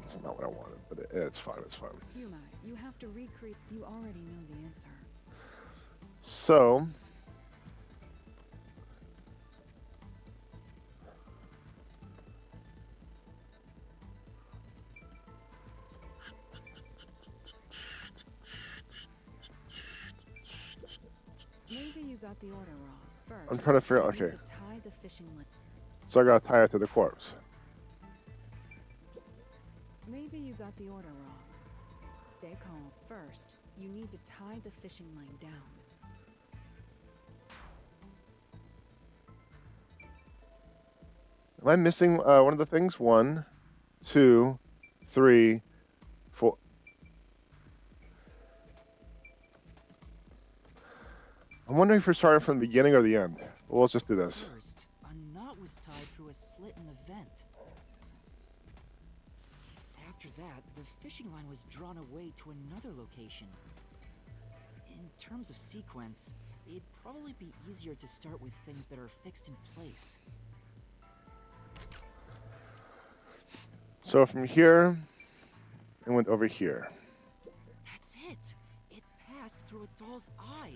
It's not what I wanted, but it's fine, it's fine. Yuma, you have to recreate. You already know the answer. So. Maybe you got the order wrong. First, I'm trying to figure out, you need okay. to tie the fishing line. So I gotta tie it to the corpse. Maybe you got the order wrong. Stay calm. First, you need to tie the fishing line down. Am I missing one of the things? 1, 2, 3, 4. I'm wondering if we're starting from the beginning or the end. Well, let's just do this. First, a knot was tied through a slit in the vent. After that, the fishing line was drawn away to another location. In terms of sequence, it'd probably be easier to start with things that are fixed in place. So from here, it went over here. That's it! It passed through a doll's eye.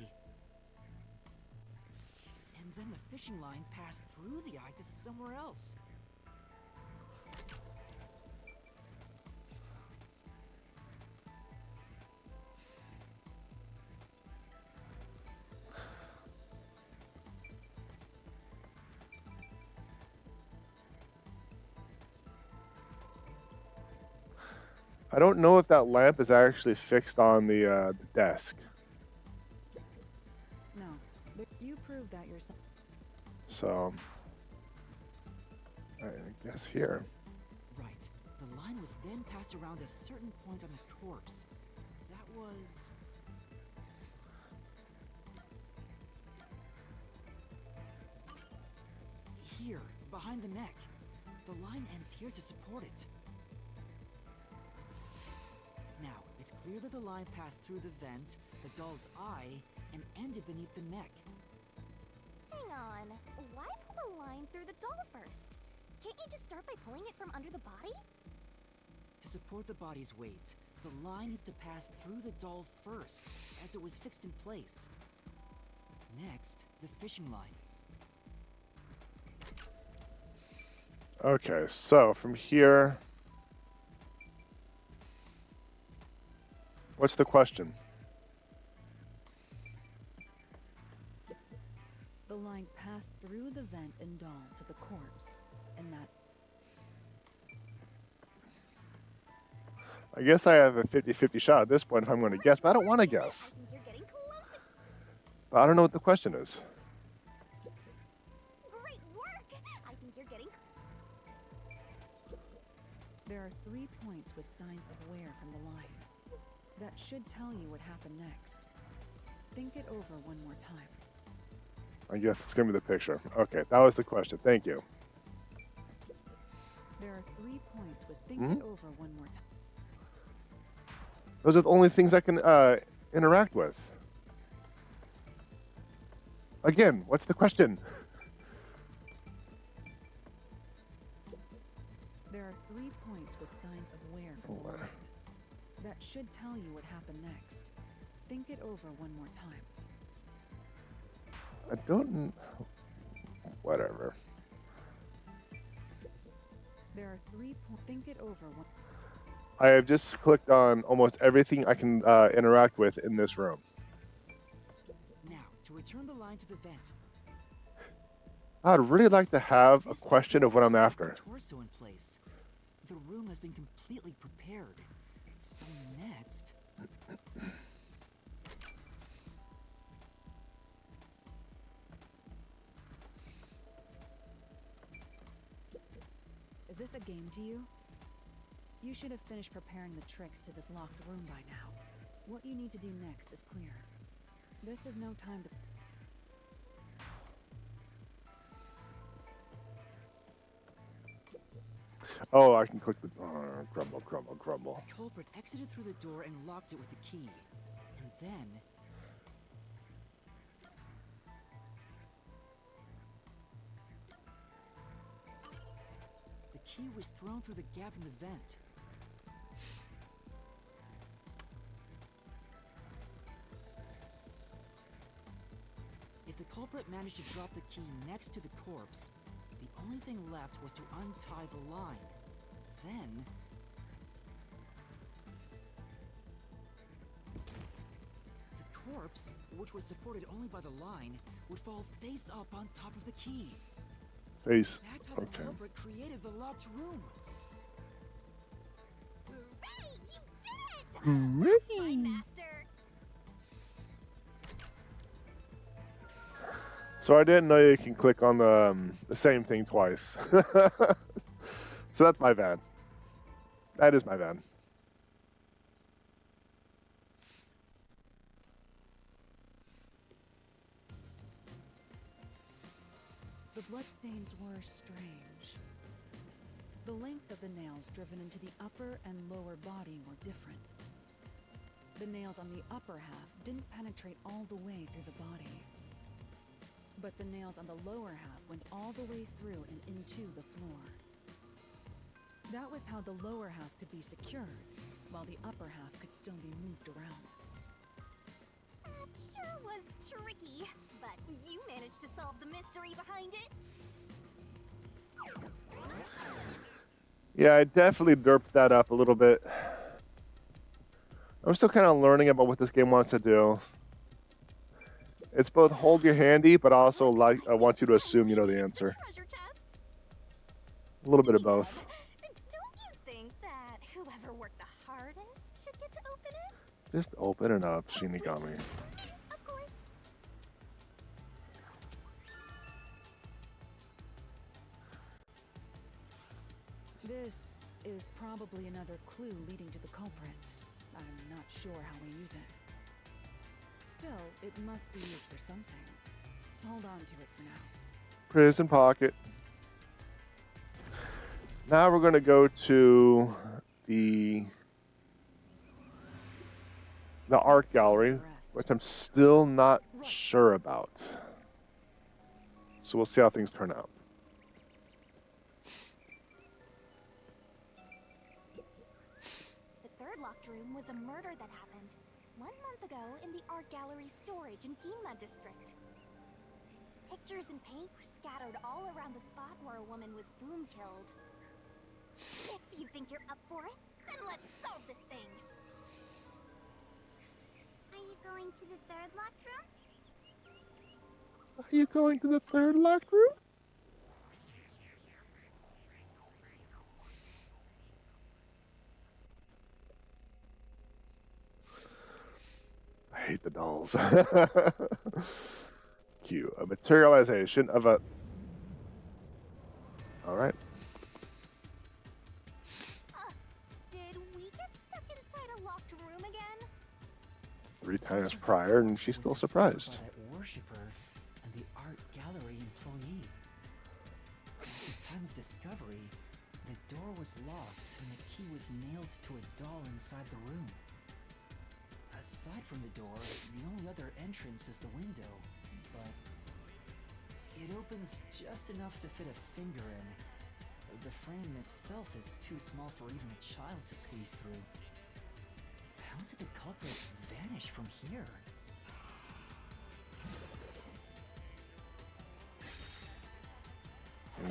And then the fishing line passed through the eye to somewhere else. I don't know if that lamp is actually fixed on the desk. No, but you proved that yourself. So, I guess here. Right. The line was then passed around a certain point on the corpse. That was... here, behind the neck. The line ends here to support it. Now, it's clear that the line passed through the vent, the doll's eye, and ended beneath the neck. Hang on. Why pull the line through the doll first? Can't you just start by pulling it from under the body? To support the body's weight, the line needs to pass through the doll first, as it was fixed in place. Next, the fishing line. Okay, so from here, what's the question? The line passed through the vent and doll to the corpse, and that. I guess I have a 50-50 shot at this point if I'm going to guess, but I don't want to guess. I think you're getting close to... But I don't know what the question is. Great work! I think you're getting... There are 3 points with signs of wear from the line. That should tell you what happened next. Think it over one more time. I guess it's going to be the picture. Okay, that was the question. Thank you. There are 3 points with think it over one more time. Those are the only things I can interact with. Again, what's the question? There are 3 points with signs of wear from the line. That should tell you what happened next. Think it over one more time. I don't... Whatever. There are 3 points. Think it over one. I have just clicked on almost everything I can interact with in this room. Now, to return the line to the vent. I'd really like to have a question of what I'm after. Torso in place. The room has been completely prepared. So next... Is this a game to you? You should have finished preparing the tricks to this locked room by now. What you need to do next is clear. This is no time to... Oh, I can click the... crumble, crumble, crumble. The culprit exited through the door and locked it with the key. And then... the key was thrown through the gap in the vent. If the culprit managed to drop the key next to the corpse, the only thing left was to untie the line. Then... the corpse, which was supported only by the line, would fall face up on top of the key. Face. That's how the culprit created the locked room. Hooray! You did it! That's my master. So I didn't know you can click on the same thing twice. So that's my bad. That is my bad. The bloodstains were strange. The length of the nails driven into the upper and lower body were different. The nails on the upper half didn't penetrate all the way through the body. But the nails on the lower half went all the way through and into the floor. That was how the lower half could be secured, while the upper half could still be moved around. That sure was tricky, but you managed to solve the mystery behind it. Yeah, I definitely derped that up a little bit. I'm still kind of learning about what this game wants to do. It's both hold your handy, but also like I want you to assume you know the answer. A little bit of both. Don't you think that whoever worked the hardest should get to open it? Just open it up, Shinigami. Of course. This is probably another clue leading to the culprit. I'm not sure how we use it. Still, it must be used for something. Hold on to it for now. Prison pocket. Now we're going to go to the art gallery, which I'm still not sure about. So we'll see how things turn out. The third locked room was a murder that happened 1 month ago in the art gallery storage in Ginma District. Pictures and paint were scattered all around the spot where a woman was boom killed. If you think you're up for it, then let's solve this thing. Are you going to the third locked room? Are you going to the third locked room? I hate the dolls. Cue. A materialization of a... Alright. Did we get stuck inside a locked room again? 3 times prior, and she's still surprised. By that worshiper and the art gallery employee. At the time of discovery, the door was locked and the key was nailed to a doll inside the room. Aside from the door, the only other entrance is the window, but it opens just enough to fit a finger in. The frame itself is too small for even a child to squeeze through. How did the culprit vanish from here?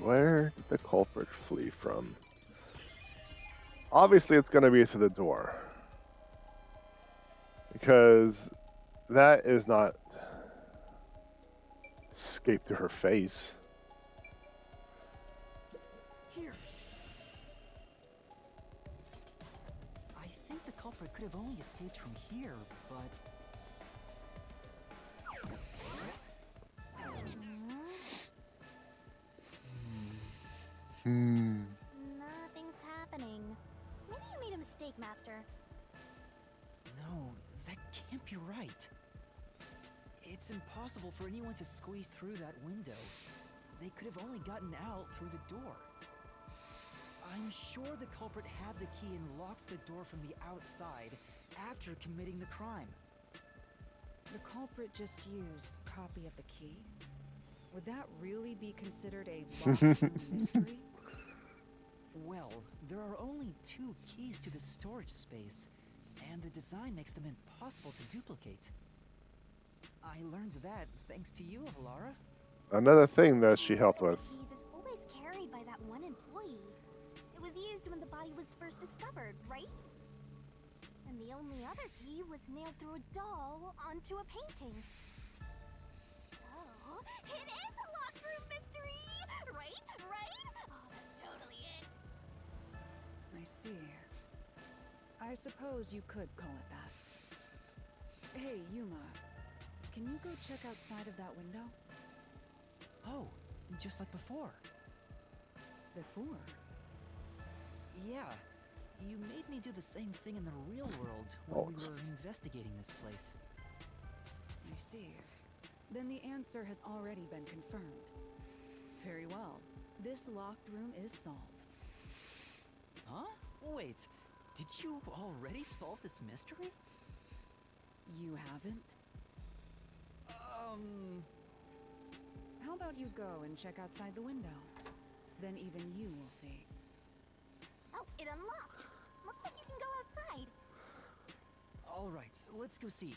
Where did the culprit flee from? Obviously, it's going to be through the door. Because that is not escape through her face. Here. I think the culprit could have only escaped from here, but... mistake, Master. No, that can't be right. It's impossible for anyone to squeeze through that window. They could have only gotten out through the door. I'm sure the culprit had the key and locked the door from the outside after committing the crime. The culprit just used a copy of the key? Would that really be considered a locked room mystery? Well, there are only 2 keys to the storage space, and the design makes them impossible to duplicate. I learned that thanks to you, Halara. Another thing that she helped with. The keys is always carried by that one employee. It was used when the body was first discovered, right? And the only other key was nailed through a doll onto a painting. So, it is a locked room mystery! Right? Right? Oh, that's totally it! I see. I suppose you could call it that. Hey, Yuma. Can you go check outside of that window? Oh, just like before. Before? Yeah, you made me do the same thing in the real world when we were investigating this place. I see. Then the answer has already been confirmed. Very well. This locked room is solved. Huh? Wait, did you already solve this mystery? You haven't? How about you go and check outside the window? Then even you will see. Oh, it unlocked. Looks like you can go outside. All right, let's go see.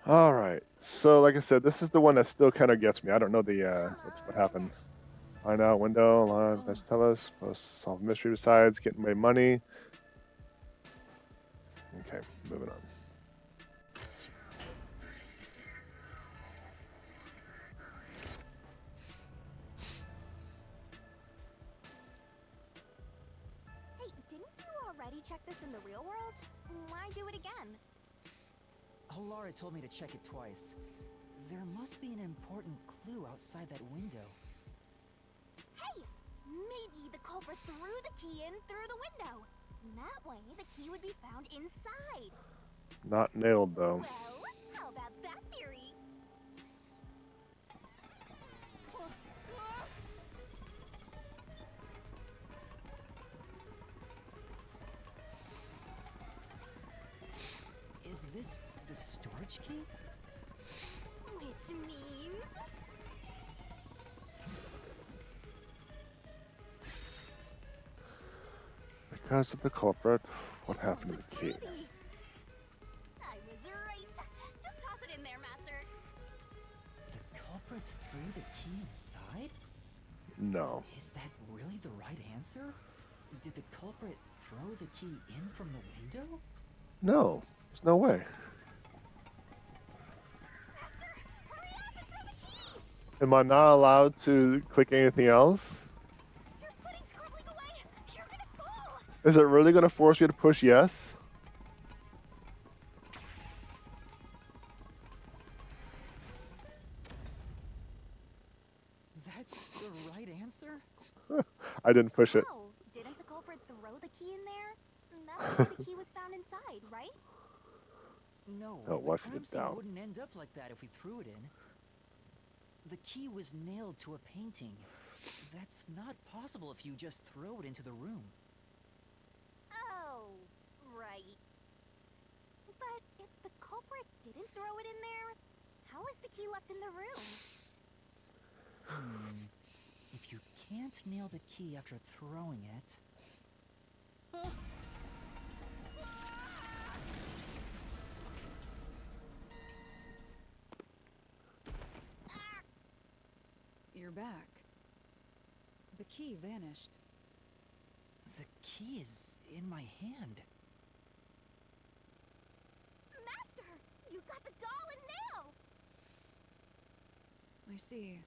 All right. So, like I said, this is the one that still kind of gets me. I don't know the what happened. Find out window, alarm, best tell us, post solve mystery besides getting away money. Okay, moving on. Hey, didn't you already check this in the real world? Why do it again? Halara told me to check it twice. There must be an important clue outside that window. Hey! Maybe the culprit threw the key in through the window. That way, the key would be found inside. Not nailed though. Well, how about that theory? Is this the storage key? Which means... Because of the culprit, what happened to the key? I was right. Just toss it in there, Master. The culprit threw the key inside? No. Is that really the right answer? Did the culprit throw the key in from the window? No. There's no way. Master, hurry up and throw the key! Am I not allowed to click anything else? Your footing's crumbling away. You're gonna fall. Is it really going to force you to push yes? That's the right answer? I didn't push it. Oh, didn't the culprit throw the key in there? That's why the key was found inside, right? No, Oh, the what's crime it scene down? wouldn't end up like that if we threw it in. The key was nailed to a painting. That's not possible if you just throw it into the room. Oh, right. But if the culprit didn't throw it in there, how is the key left in the room? If you can't nail the key after throwing it... You're back. The key vanished. The key is in my hand. Master, you got the doll and nail! I see.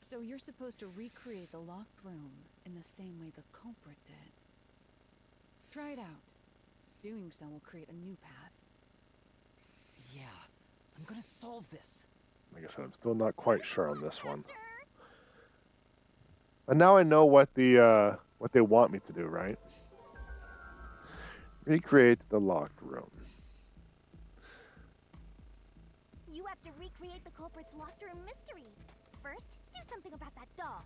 So you're supposed to recreate the locked room in the same way the culprit did. Try it out. Doing so will create a new path. Yeah, I'm gonna solve this. Like I said, I'm still not quite sure on this one. Master! And now I know what they want me to do, right? Recreate the locked room. You have to recreate the culprit's locked room mystery. First, do something about that doll.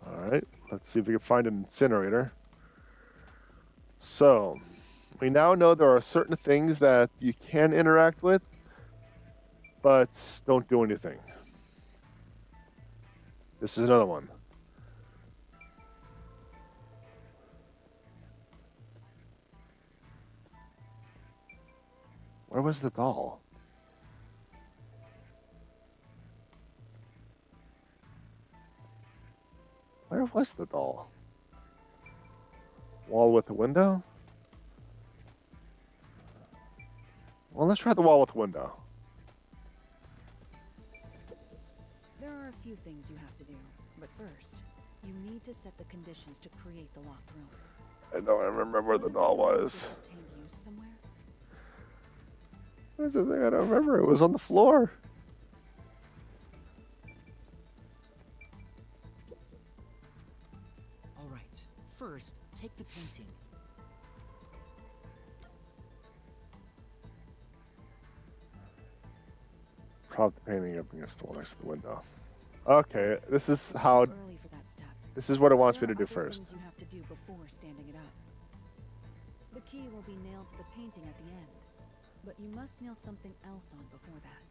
All right, let's see if we can find an incinerator. So, we now know there are certain things that you can interact with, but don't do anything. This is another one. Where was the doll? Where was the doll? Wall with a window? Well, let's try the wall with a window. There are a few things you have to do, but first, you need to set the conditions to create the locked room. I don't remember where the doll was. Obtained use somewhere? Where's the thing? I don't remember. It was on the floor. All right. First, take the painting. Prop the painting up against the wall next to the window. Okay, this is how. Too early for that step. This is what it wants me There to are do other first. things you have to do before standing it up. The key will be nailed to the painting at the end, but you must nail something else on before that.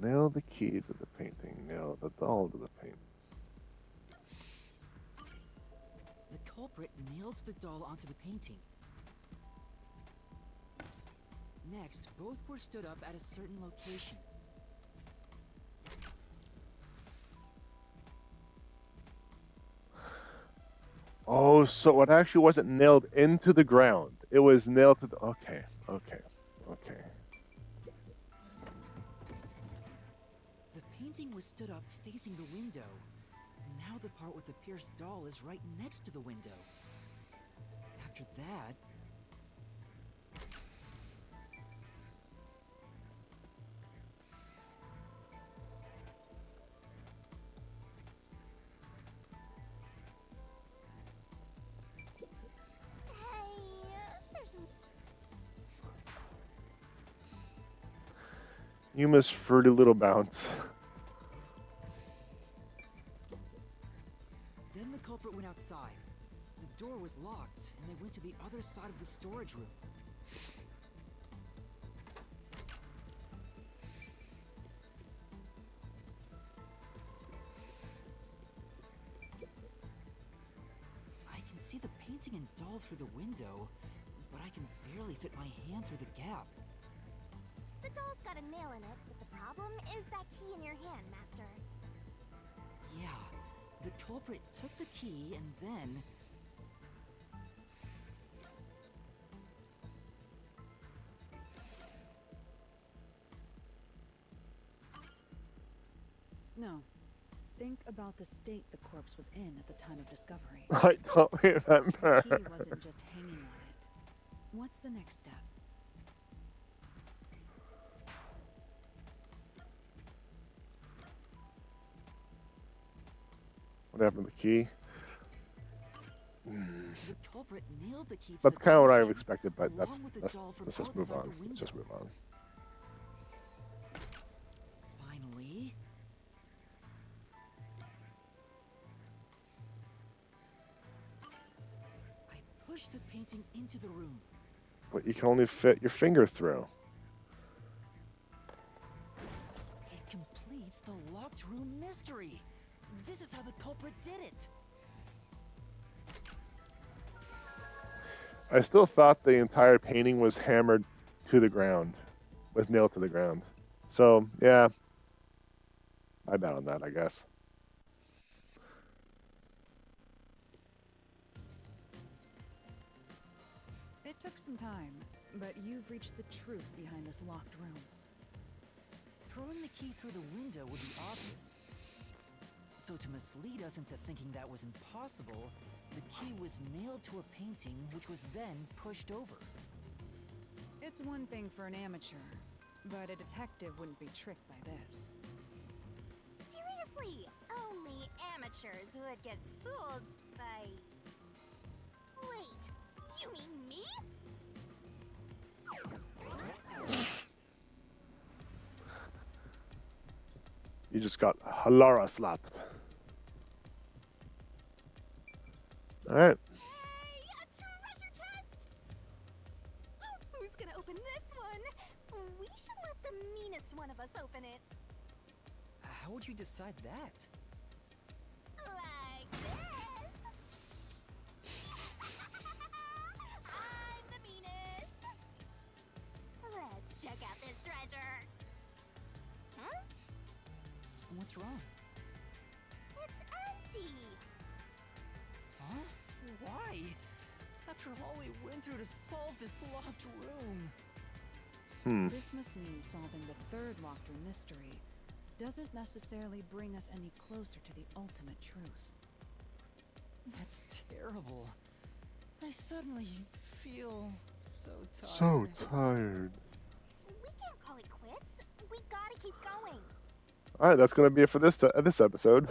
Nail the key to the painting. Nail the doll to the painting. The culprit nailed the doll onto the painting. Next, both were stood up at a certain location. Oh, so it actually wasn't nailed into the ground. It was nailed to the... Okay. The painting was stood up facing the window. Now the part with the pierced doll is right next to the window. After that... You miss fruity little bounce. Then the culprit went outside. The door was locked, and they went to the other side of the storage room. I can see the painting and doll through the window, but I can barely fit my hand through the gap. The doll's got a nail in it, but the problem is that key in your hand, Master. Yeah, the culprit took the key and then... No. Think about the state the corpse was in at the time of discovery. I don't The remember. key wasn't just hanging on it. What's the next step? What happened to the key? The culprit nailed the key to That's the kind of what I painting, expected, but along with the doll from let's just move outside on. the Let's just window. move on. Finally... I pushed the painting into the room. But you can only fit your finger through. It completes the locked room mystery. This is how the culprit did it. I still thought the entire painting was hammered to the ground, was nailed to the ground. So, yeah, my bad on that, I guess. It took some time, but you've reached the truth behind this locked room. Throwing the key through the window would be obvious. So to mislead us into thinking that was impossible, the key was nailed to a painting which was then pushed over. It's one thing for an amateur, but a detective wouldn't be tricked by this. Seriously, only amateurs would get fooled by... Wait, you mean me? You just got Halara slapped. Alright. Hey, a treasure chest! Who's gonna open this one? We should let the meanest one of us open it. How would you decide that? Like this. I'm the meanest. Let's check out this treasure. Huh? What's wrong? It's empty. Huh? Why? After all we went through to solve this locked room. This must mean solving the third locked room mystery doesn't necessarily bring us any closer to the ultimate truth. That's terrible. I suddenly feel so tired. So tired. We can't call it quits. We gotta keep going. Alright, that's going to be it for this this episode.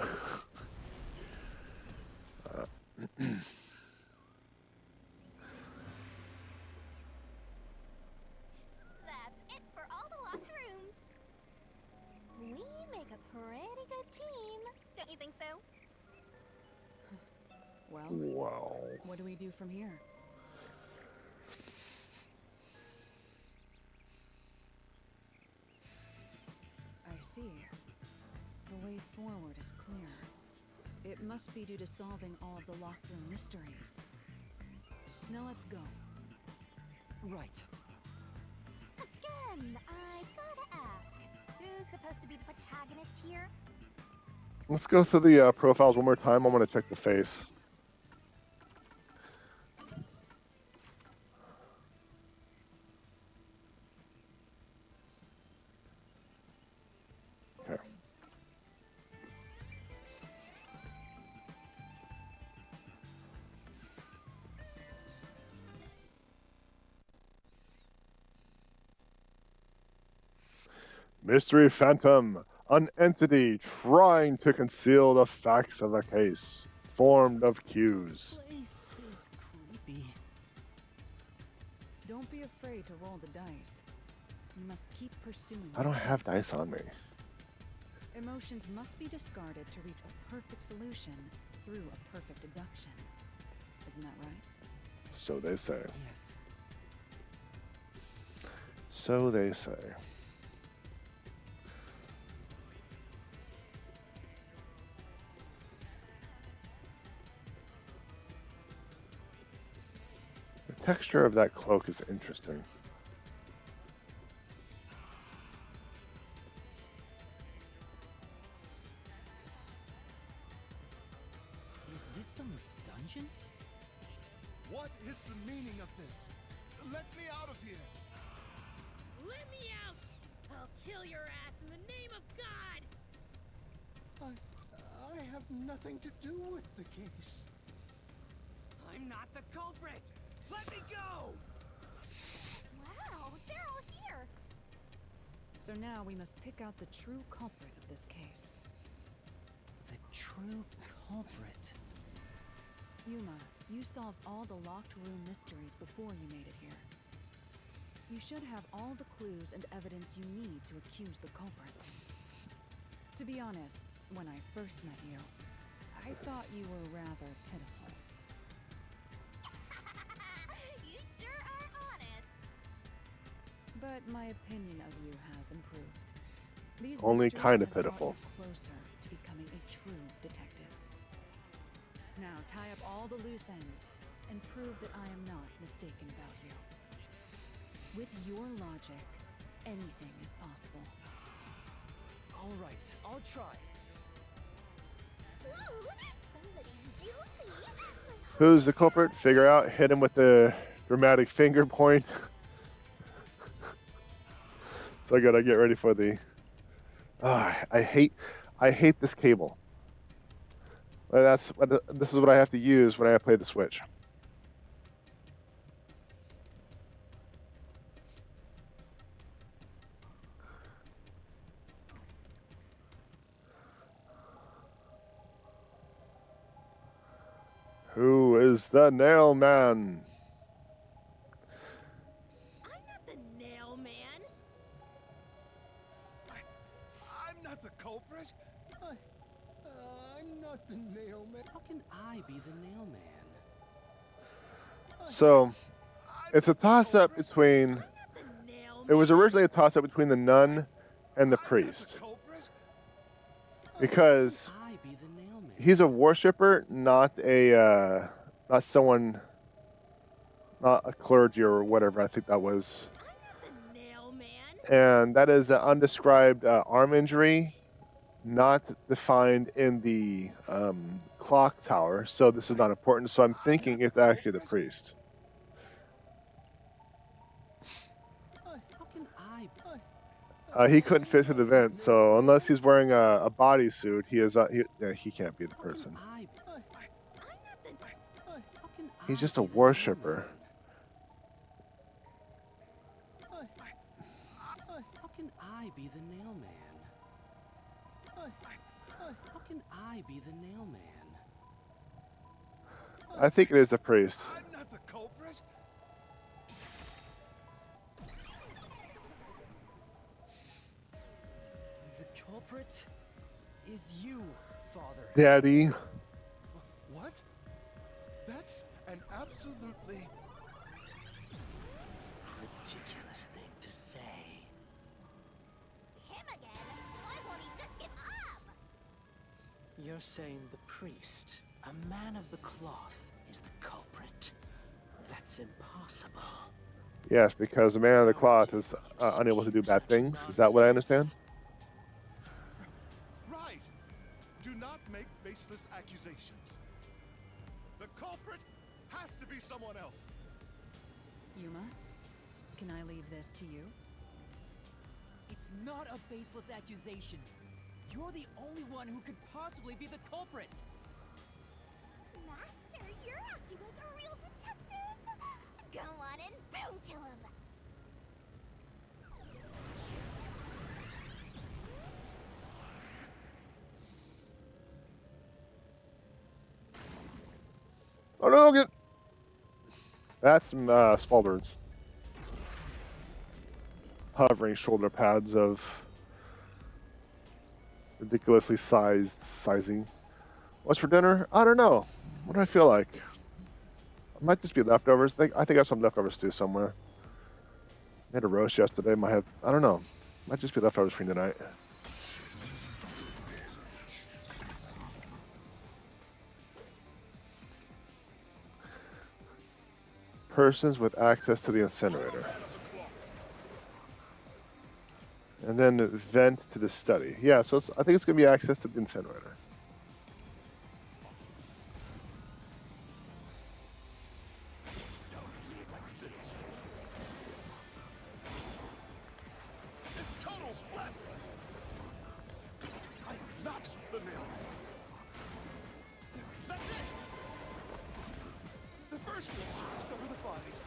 That's it for all the locked rooms. We make a pretty good team. Don't you think so? Well, Wow. what do we do from here? I see. The way forward is clear. It must be due to solving all of the locked room mysteries. Now let's go. Right. Again, I gotta ask. Who's supposed to be the protagonist here? Let's go through the profiles one more time. I want to check the face. Okay. Mystery Phantom, an entity trying to conceal the facts of a case, formed of cues. This place is creepy. Don't be afraid to roll the dice. You must keep pursuing. I don't your have truth. dice on me. Emotions must be discarded to reach a perfect solution through a perfect deduction. Isn't that right? So they say. Yes. So they say. The texture of that cloak is interesting. Is this some dungeon? What is the meaning of this? Let me out of here! Let me out! I'll kill your ass in the name of God! I have nothing to do with the case. I'm not the culprit! Let me go! Wow, they're all here. So now we must pick out the true culprit of this case. The true culprit. Yuma, you solved all the locked room mysteries before you made it here. You should have all the clues and evidence you need to accuse the culprit. To be honest, when I first met you, I thought you were rather pitiful. You sure are honest. But my opinion of you has improved. These Only mysteries kinda have brought pitiful. you closer to becoming a true detective. Now tie up all the loose ends and prove that I am not mistaken about you. With your logic, anything is possible. All right, I'll try. Ooh, somebody's guilty. Who's the culprit? Figure out. Hit him with the dramatic finger point. So I gotta get ready for the. I hate this cable. Well, this is what I have to use when I play the Switch. Who is the nail man? I'm not the nail man. I'm not the culprit. I'm not the nail man. How can I be the nail man? So it's a toss-up between. I'm not the nail man. It was originally a toss-up between the nun and the priest, Culprit? because I be the nail man? he's a worshiper, not someone, not a clergy or whatever. I think that was, I'm not the nail man. and that is an undescribed arm injury, not defined in the clock tower. So this is not important. So I'm thinking it's actually the priest. How can I? He couldn't fit through the vent, so unless he's wearing a bodysuit, he can't be the person. I be? I'm not the. How can He's I just a be the nail worshiper. man? How can I be the nail man? How can I be the nail man? I think it is the priest. I'm not the culprit. The culprit is you, Father. Daddy. What? That's an absolutely... Ridiculous thing to say. Him again? Why won't he just give up? You're saying the priest, a man of the cloth, is the culprit? That's impossible. Yes, because the man of the cloth is unable to do bad things. Is that what I understand? Right! Do not make baseless accusations. The culprit has to be someone else. Yuma, can I leave this to you? It's not a baseless accusation. You're the only one who could possibly be the culprit. Master, you're acting like a real detective. Go on and boom kill him. Oh no, get. That's some Spalders. Hovering shoulder pads of ridiculously sizing. What's for dinner? I don't know. What do I feel like? It might just be leftovers. I think I have some leftovers too somewhere. I had a roast yesterday. Might have. I don't know. Might just be leftovers for tonight. Persons with access to the incinerator. And then vent to the study. Yeah, so I think it's going to be access to the incinerator. This total blast! I am not the nail man. That's it! The first one to discover the bodies.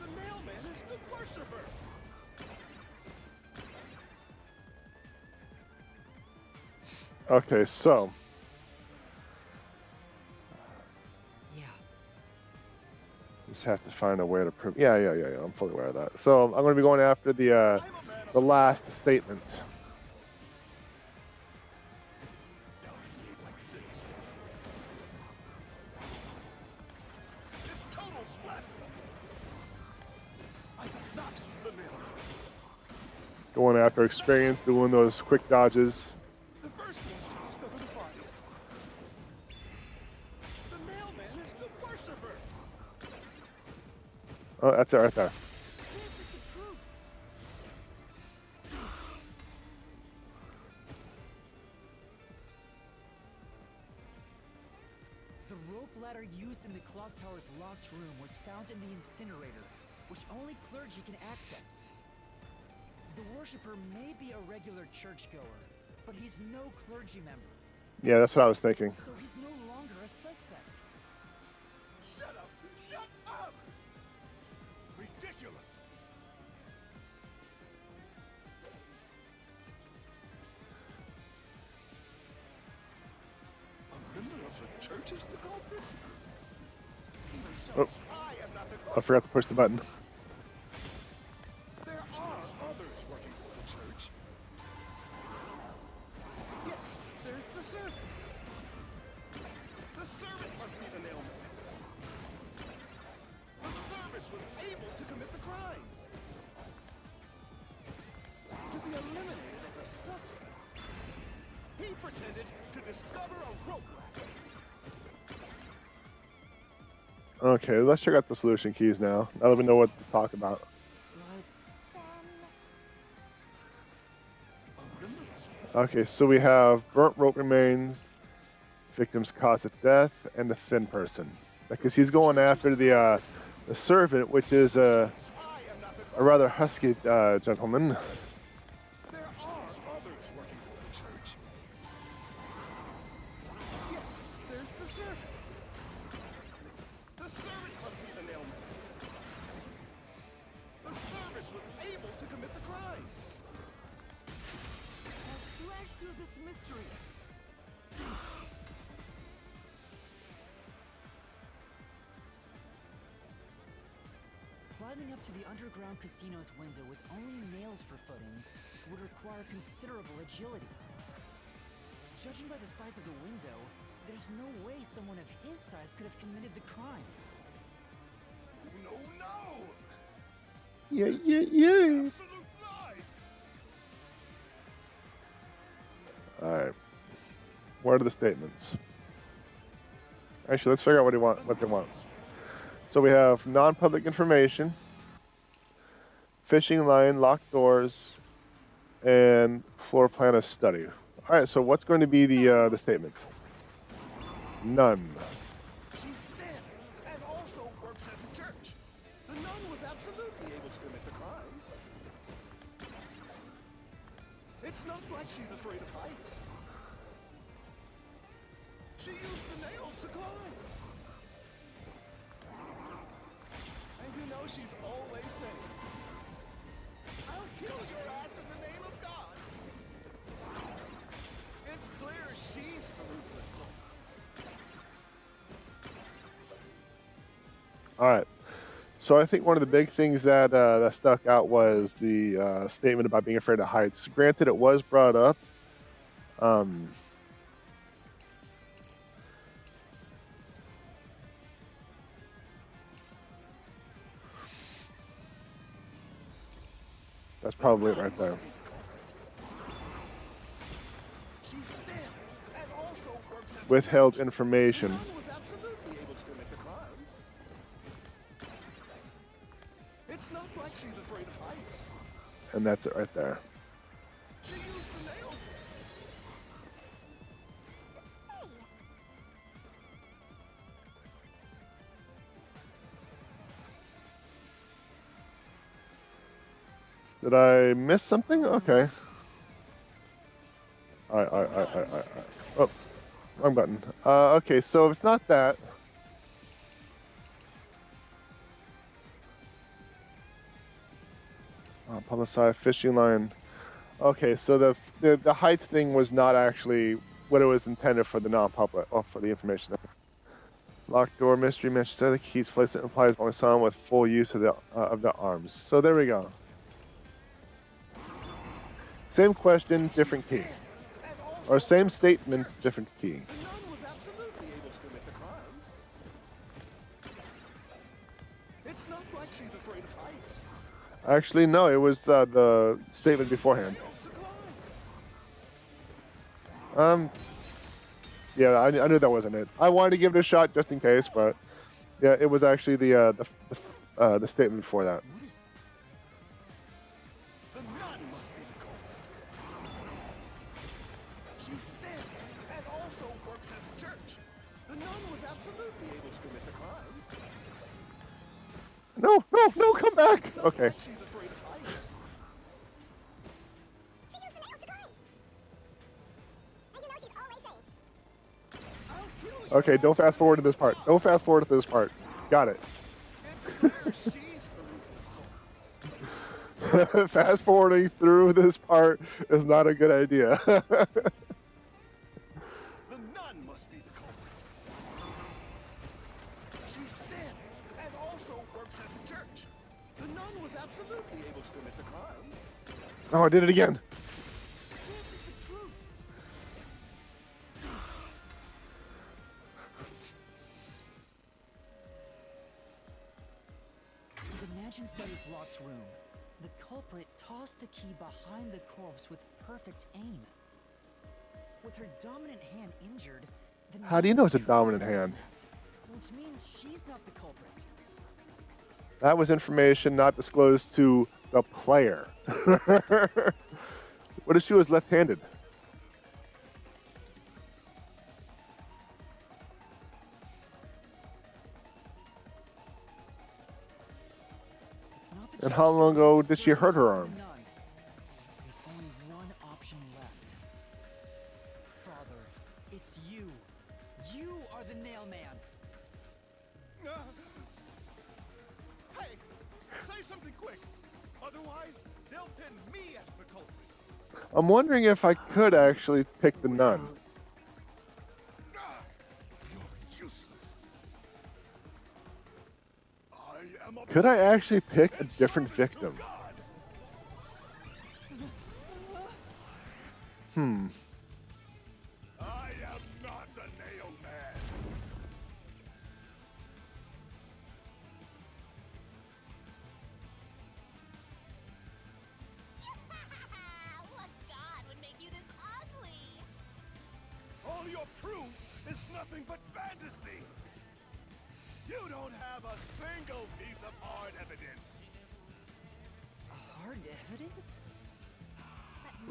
The mailman is the worshiper! Okay, so Yeah. just have to find a way to prove. Yeah. I'm fully aware of that. So I'm going to be going after the last statement. This total blast! I am not the nail man. Going after experience, doing those quick dodges. The first one to discover the bodies. The mailman is the worshiper! Oh, that's it right there. Where's the truth? The rope ladder used in the clock tower's locked room was found in the incinerator, which only clergy can access. The worshipper may be a regular churchgoer, but he's no clergy member, Yeah, that's what I was thinking. so he's no longer a suspect. Shut up! Shut up! Ridiculous! A member of the church? church is the culprit? Even so, Oh. I am not the I culprit. forgot to push the button. There are others working for the church. Yes, there's the servant. The servant must be the nailman. The servant was able to commit the crimes. To be eliminated as a suspect, he pretended to discover a rope ladder. Okay, let's check out the solution keys now. Now that we know what to talk about. Okay, so we have burnt rope remains, victim's cause of death, and the thin person. Because he's going after the servant, which is a rather husky gentleman. There are others working for the church. Yes, there's the servant. The servant must be the nailman. The servant was able to commit the crimes. Slash through this mystery. Climbing up to the underground casino's window with only nails for footing would require considerable agility. Judging by the size of the window, there's no way someone of his size could have committed the crime. No, no! Yeah. Absolute lies! Alright. What are the statements? Actually, let's figure out what they want. So we have non-public information, fishing line, locked doors, and floor plan of study. All right, so what's going to be the statements? None. She's thin and also works at the church. The nun was absolutely able to commit the crimes. It's not like she's afraid of heights. She used the nails to climb. And you know she's always saying, I'll kill your ass in the name of God. It's clear she's the ruthless soul. All right. So I think one of the big things that that stuck out was the statement about being afraid of heights. Granted, it was brought up. That's probably it right there. She's thin and also works at Withheld the church. information. The nun was absolutely able to commit the crimes. It's not like she's afraid of heights. And that's it right there. She used the nails. Did I miss something? Okay. Oh, wrong button. Okay, so if it's not that. Publicize fishing line. Okay, so the heights thing was not actually what it was intended for the non-public, or for the information. Locked door mystery mentions the keys place it implies only someone with full use of the arms. So there we go. Same question, different key. Or same statement, different key. The nun was absolutely able to commit the crimes. It's not like she's afraid of heights. Actually, no, it was the statement beforehand. Nails to climb. Yeah, I knew that wasn't it. I wanted to give it a shot just in case, but yeah, it was actually the statement before that. The nun must be the culprit. She's thin and also works at the church. The nun was absolutely able to commit the crimes. No, come back. Okay. She's afraid of heights. She used the nails to climb. And you know she's always saying, I'll kill you. Okay, don't fast forward to this part. Don't fast forward to this part. Got it. It's clear she's the ruthless soul. Fast forwarding through this part is not a good idea. The nun must be the culprit. She's thin and also works at the church. The nun was absolutely able to commit the crimes. Oh, I did it again. The truth. In the Mansion Study's locked room, the culprit tossed the key behind the corpse with perfect aim. With her dominant hand injured, the How do you know it's a nun dominant tried to hand? that, which means she's not the culprit. That was information not disclosed to the player. What if she was left-handed? It's not the And church how long building, ago the did she hurt her servants, or arm? the nun. There's only one option left. Father, it's you. You are the nail man. Hey, say something quick. Otherwise, they'll pin me as the culprit. I'm wondering if I could actually pick the nun. You're useless. I am a Could I actually pick a in different service to victim? God. I am not the nail man. What god would make you this ugly? All your proof is nothing but fantasy. You don't have a single piece of hard evidence. Hard evidence?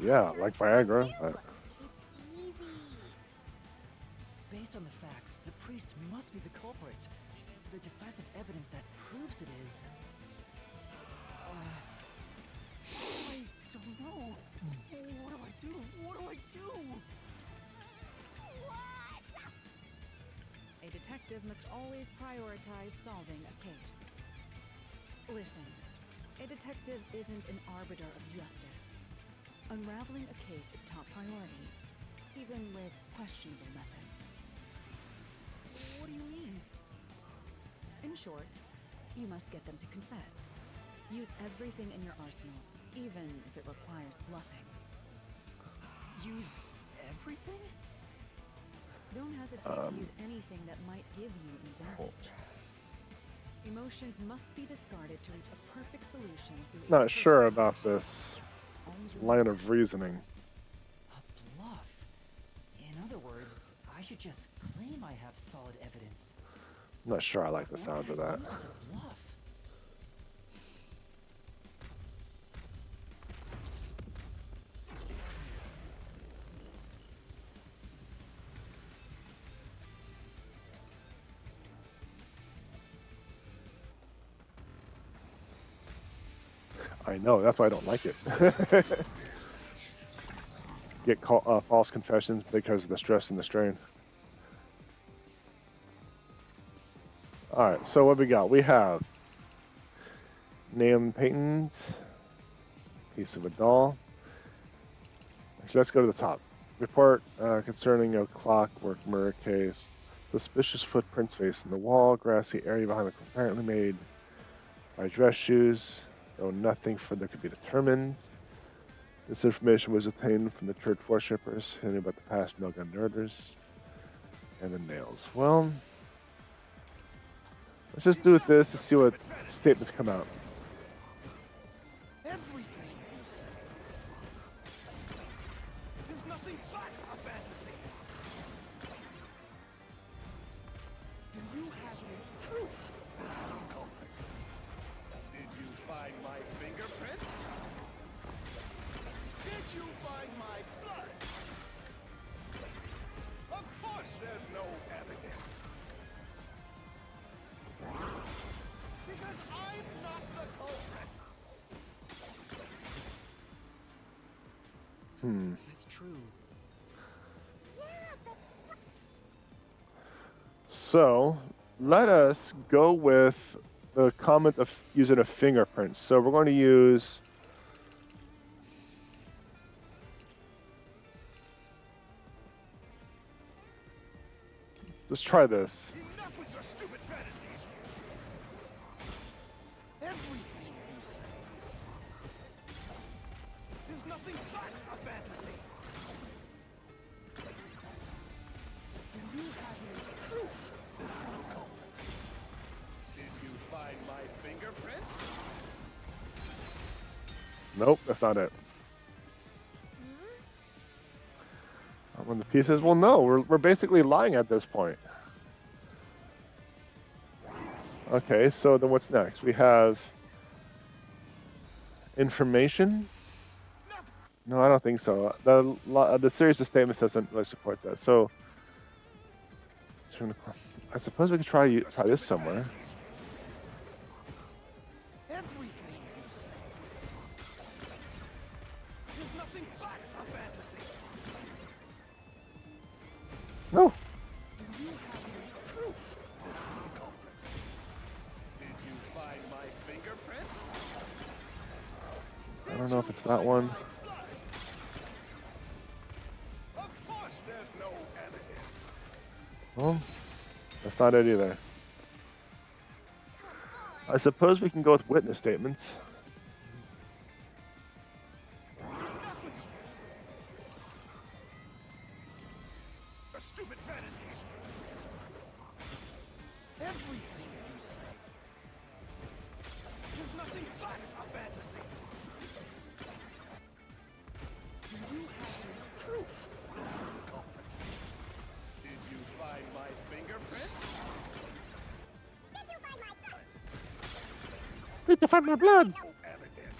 Yeah, like Viagra. But It's easy. Based on the facts, the priest must be the culprit. The decisive evidence that proves it is... I don't know. What do I do? What do I do? What? A detective must always prioritize solving a case. Listen, a detective isn't an arbiter of justice. Unraveling a case is top priority, even with questionable methods. What do you mean? In short, you must get them to confess. Use everything in your arsenal, even if it requires bluffing. Use everything? Don't hesitate to use anything that might give you an advantage. Emotions must be discarded to reach a perfect solution through not sure imperfect about action. this Always line remember, of reasoning. A bluff? In other words, I should just claim I have solid evidence. I'm not sure I like the What sound of could I that. use as a bluff? I know, that's why I don't like it. Get false confessions because of the stress and the strain. Alright, so what we got? We have name paintings, piece of a doll. So let's go to the top. Report concerning a clockwork murder case. Suspicious footprints facing the wall, grassy area behind the apparently made by dress shoes, though nothing further could be determined. This information was obtained from the church worshippers hinting about the past Milgun murders and the nails. Well, let's just do with this to see what statements come out. Everything you say is nothing but a fantasy. Do you have any proof that I'm the culprit? Did you find my fingerprints? Did you find my blood? Of course there's no evidence. Because I'm not the culprit. That's true. Yeah, that's So, let us go with the comment of using a fingerprint. So we're going to use... Let's try this. Enough with your stupid fantasies. Nope, that's not it. When the pieces, well, no, we're basically lying at this point. Okay, so then what's next? We have information. No, I don't think so. The series of statements doesn't really support that. So I suppose we could try this somewhere. Everything you say is nothing but a fantasy. No. Do you have any proof that I'm the culprit? Did you find my fingerprints? I don't know if it's that one. Of course there's no evidence. Well, that's not it either. I suppose we can go with witness statements. Nothing. A stupid fantasies. Everything you say is nothing but a fantasy. Do you have any proof that I'm the culprit? Did you find my fingerprints? Need to find my blood. No evidence.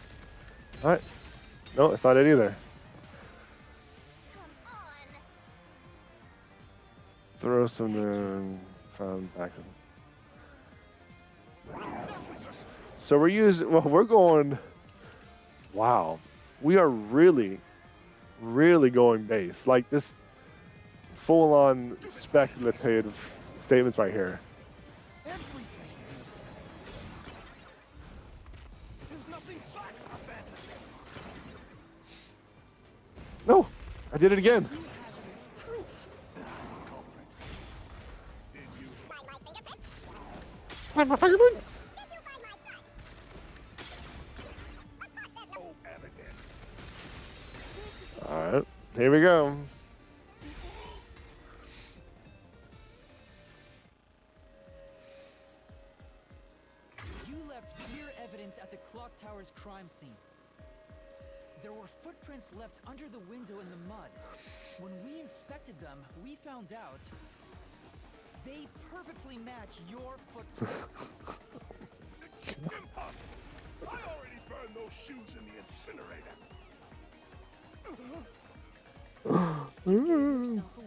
All right. No, it's not it either. Come on. Throw some from back. So we're using. Well, we're going. Wow, we are really going base. Like just full on speculative statements right here. Everything you say is nothing but a fantasy. No, I did it again. You have any proof that I'm the culprit? Did you find my fingerprints? Find my fingerprints. Did you find my blood? No evidence. All right, here we go. You left clear evidence at the clock tower's crime scene. There were footprints left under the window in the mud. When we inspected them, we found out they perfectly match your footprints. Impossible. I already burned those shoes in the incinerator. Give yourself away.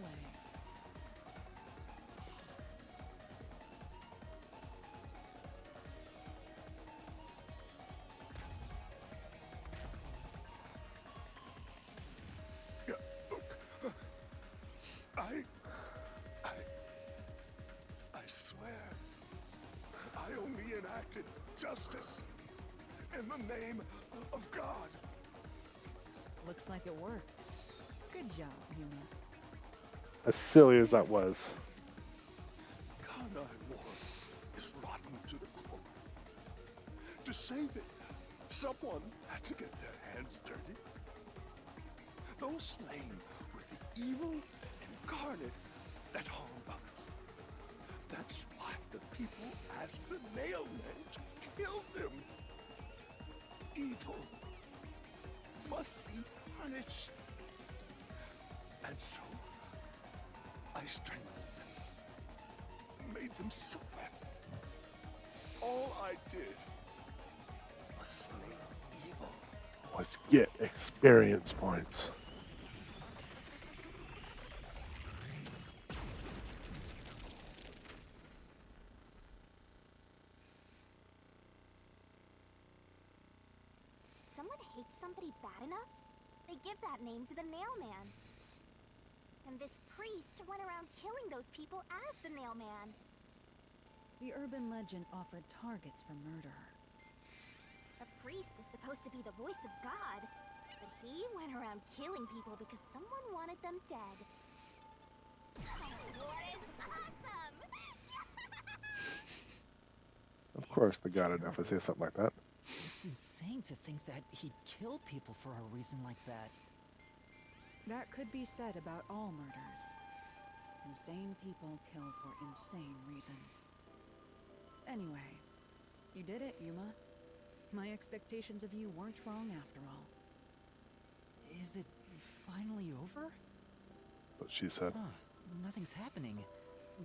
I swear, I only enacted justice in the name of God. Looks like it worked. Good job, Yuma. As silly as that was. Carnine war is rotten to the core. To save it, someone had to get their hands dirty. Those slain were the evil incarnate that harm others. That's why the people asked the nailmen to kill them. Evil must be punished. And so, I strangled them, made them suffer. All I did was slay evil. Let's get experience points. Someone hates somebody bad enough, they give that name to the Nailman. And this priest went around killing those people as the Nailman. The urban legend offered targets for murder. A priest is supposed to be the voice of God, but he went around killing people because someone wanted them dead. What is awesome! Of course, the god would definitely say something like that. It's insane to think that he'd kill people for a reason like that. That could be said about all murders. Insane people kill for insane reasons. Anyway, you did it, Yuma. My expectations of you weren't wrong after all. Is it finally over? What she said. Huh, nothing's happening.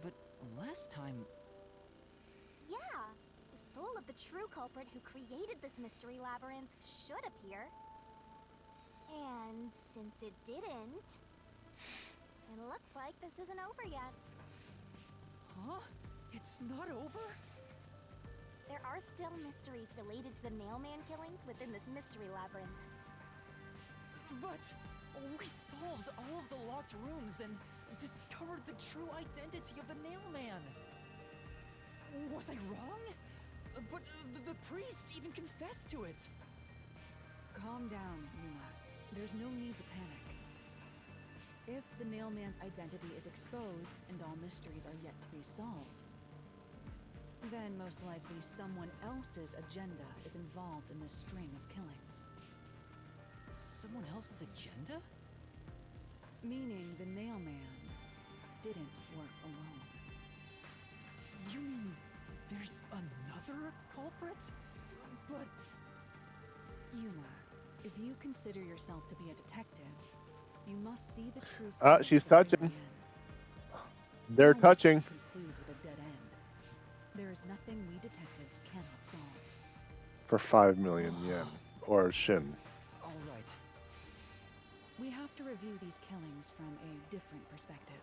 But last time... Yeah, the soul of the true culprit who created this mystery labyrinth should appear. And since it didn't, it looks like this isn't over yet. Huh? It's not over? There are still mysteries related to the Nailman killings within this mystery labyrinth. But we solved all of the locked rooms and discovered the true identity of the Nailman. Was I wrong? But the priest even confessed to it. Calm down, Yuma. There's no need to panic. If the Nailman's identity is exposed and all mysteries are yet to be solved, then most likely someone else's agenda is involved in this string of killings. Someone else's agenda? Meaning the Nailman didn't work alone. You mean there's another culprit? But... Yuma, if you consider yourself to be a detective, you must see the truth. She's to the very touching. end. They're No touching. mystery concludes with a dead end. There is nothing we detectives cannot solve. For 5 million yen. Or Shin. all right. We have to review these killings from a different perspective.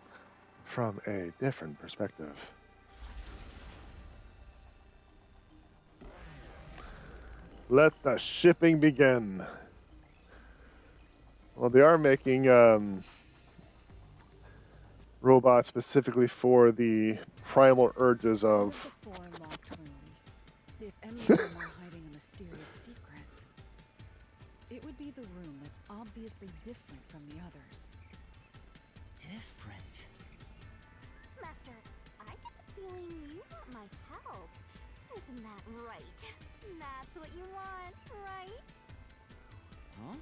From a different perspective. Let the shipping begin. Well, they are making robots specifically for the primal urges Out of... the 4 locked rooms, if any of them are hiding a mysterious secret, it would be the room that's obviously different from the others. Different? Master, I get the feeling you want my help. Isn't that right? That's what you want, right? Huh?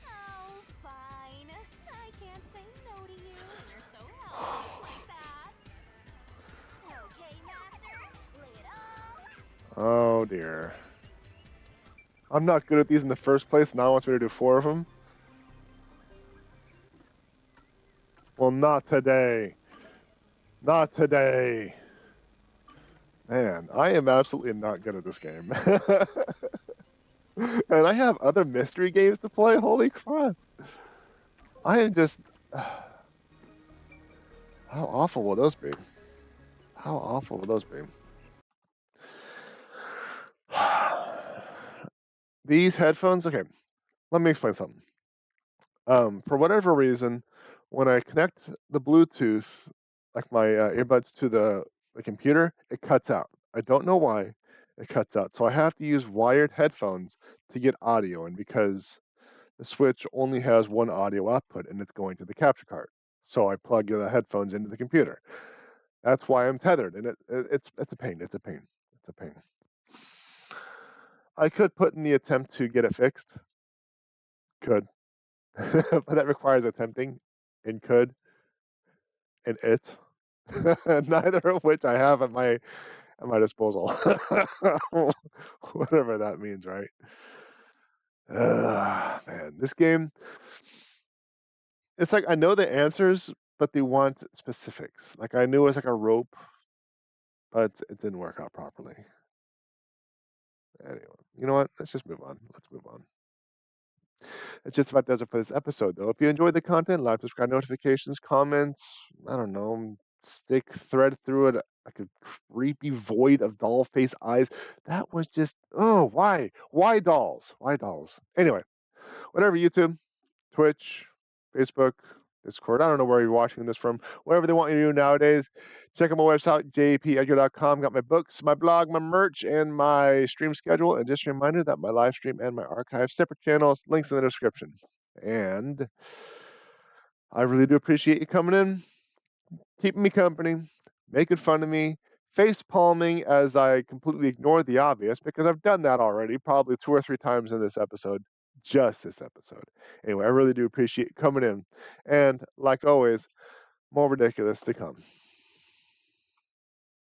Oh, fine. I can't say no to you. You're so helpless like that. Okay, Master, lay it all out. Oh dear. I'm not good at these in the first place. Now wants me to do 4 of them. Well, not today. Not today. Man, I am absolutely not good at this game. And I have other mystery games to play. Holy crap. I am just... How awful will those be? How awful will those be? These headphones, okay, let me explain something. For whatever reason, when I connect the Bluetooth, like my earbuds to the computer, it cuts out. I don't know why it cuts out. So I have to use wired headphones to get audio, and because the Switch only has one audio output and it's going to the capture card. So I plug the headphones into the computer. That's why I'm tethered, and it's a pain. It's a pain. It's a pain. I could put in the attempt to get it fixed. Could. But that requires attempting and could and it. Neither of which I have at my disposal. Whatever that means, right? Man, this game, it's like I know the answers, but they want specifics. Like I knew it was like a rope, but it didn't work out properly. Anyway, you know what? Let's just move on. Let's move on. It just about does it for this episode, though. If you enjoyed the content, like, subscribe, notifications, comments, I don't know, stick thread through it like a creepy void of doll face eyes. That was just, oh, why? Why dolls? Why dolls? Anyway, whatever, YouTube, Twitch, Facebook, Discord. I don't know where you're watching this from. Whatever they want you to do nowadays. Check out my website, JPEdgar.com. Got my books, my blog, my merch, and my stream schedule. And just a reminder that my live stream and my archive, separate channels, links in the description. And I really do appreciate you coming in, keeping me company, making fun of me, face palming as I completely ignore the obvious, because I've done that already, probably 2 or 3 times in this episode. Just this episode. Anyway, I really do appreciate you coming in. And like always, more ridiculous to come.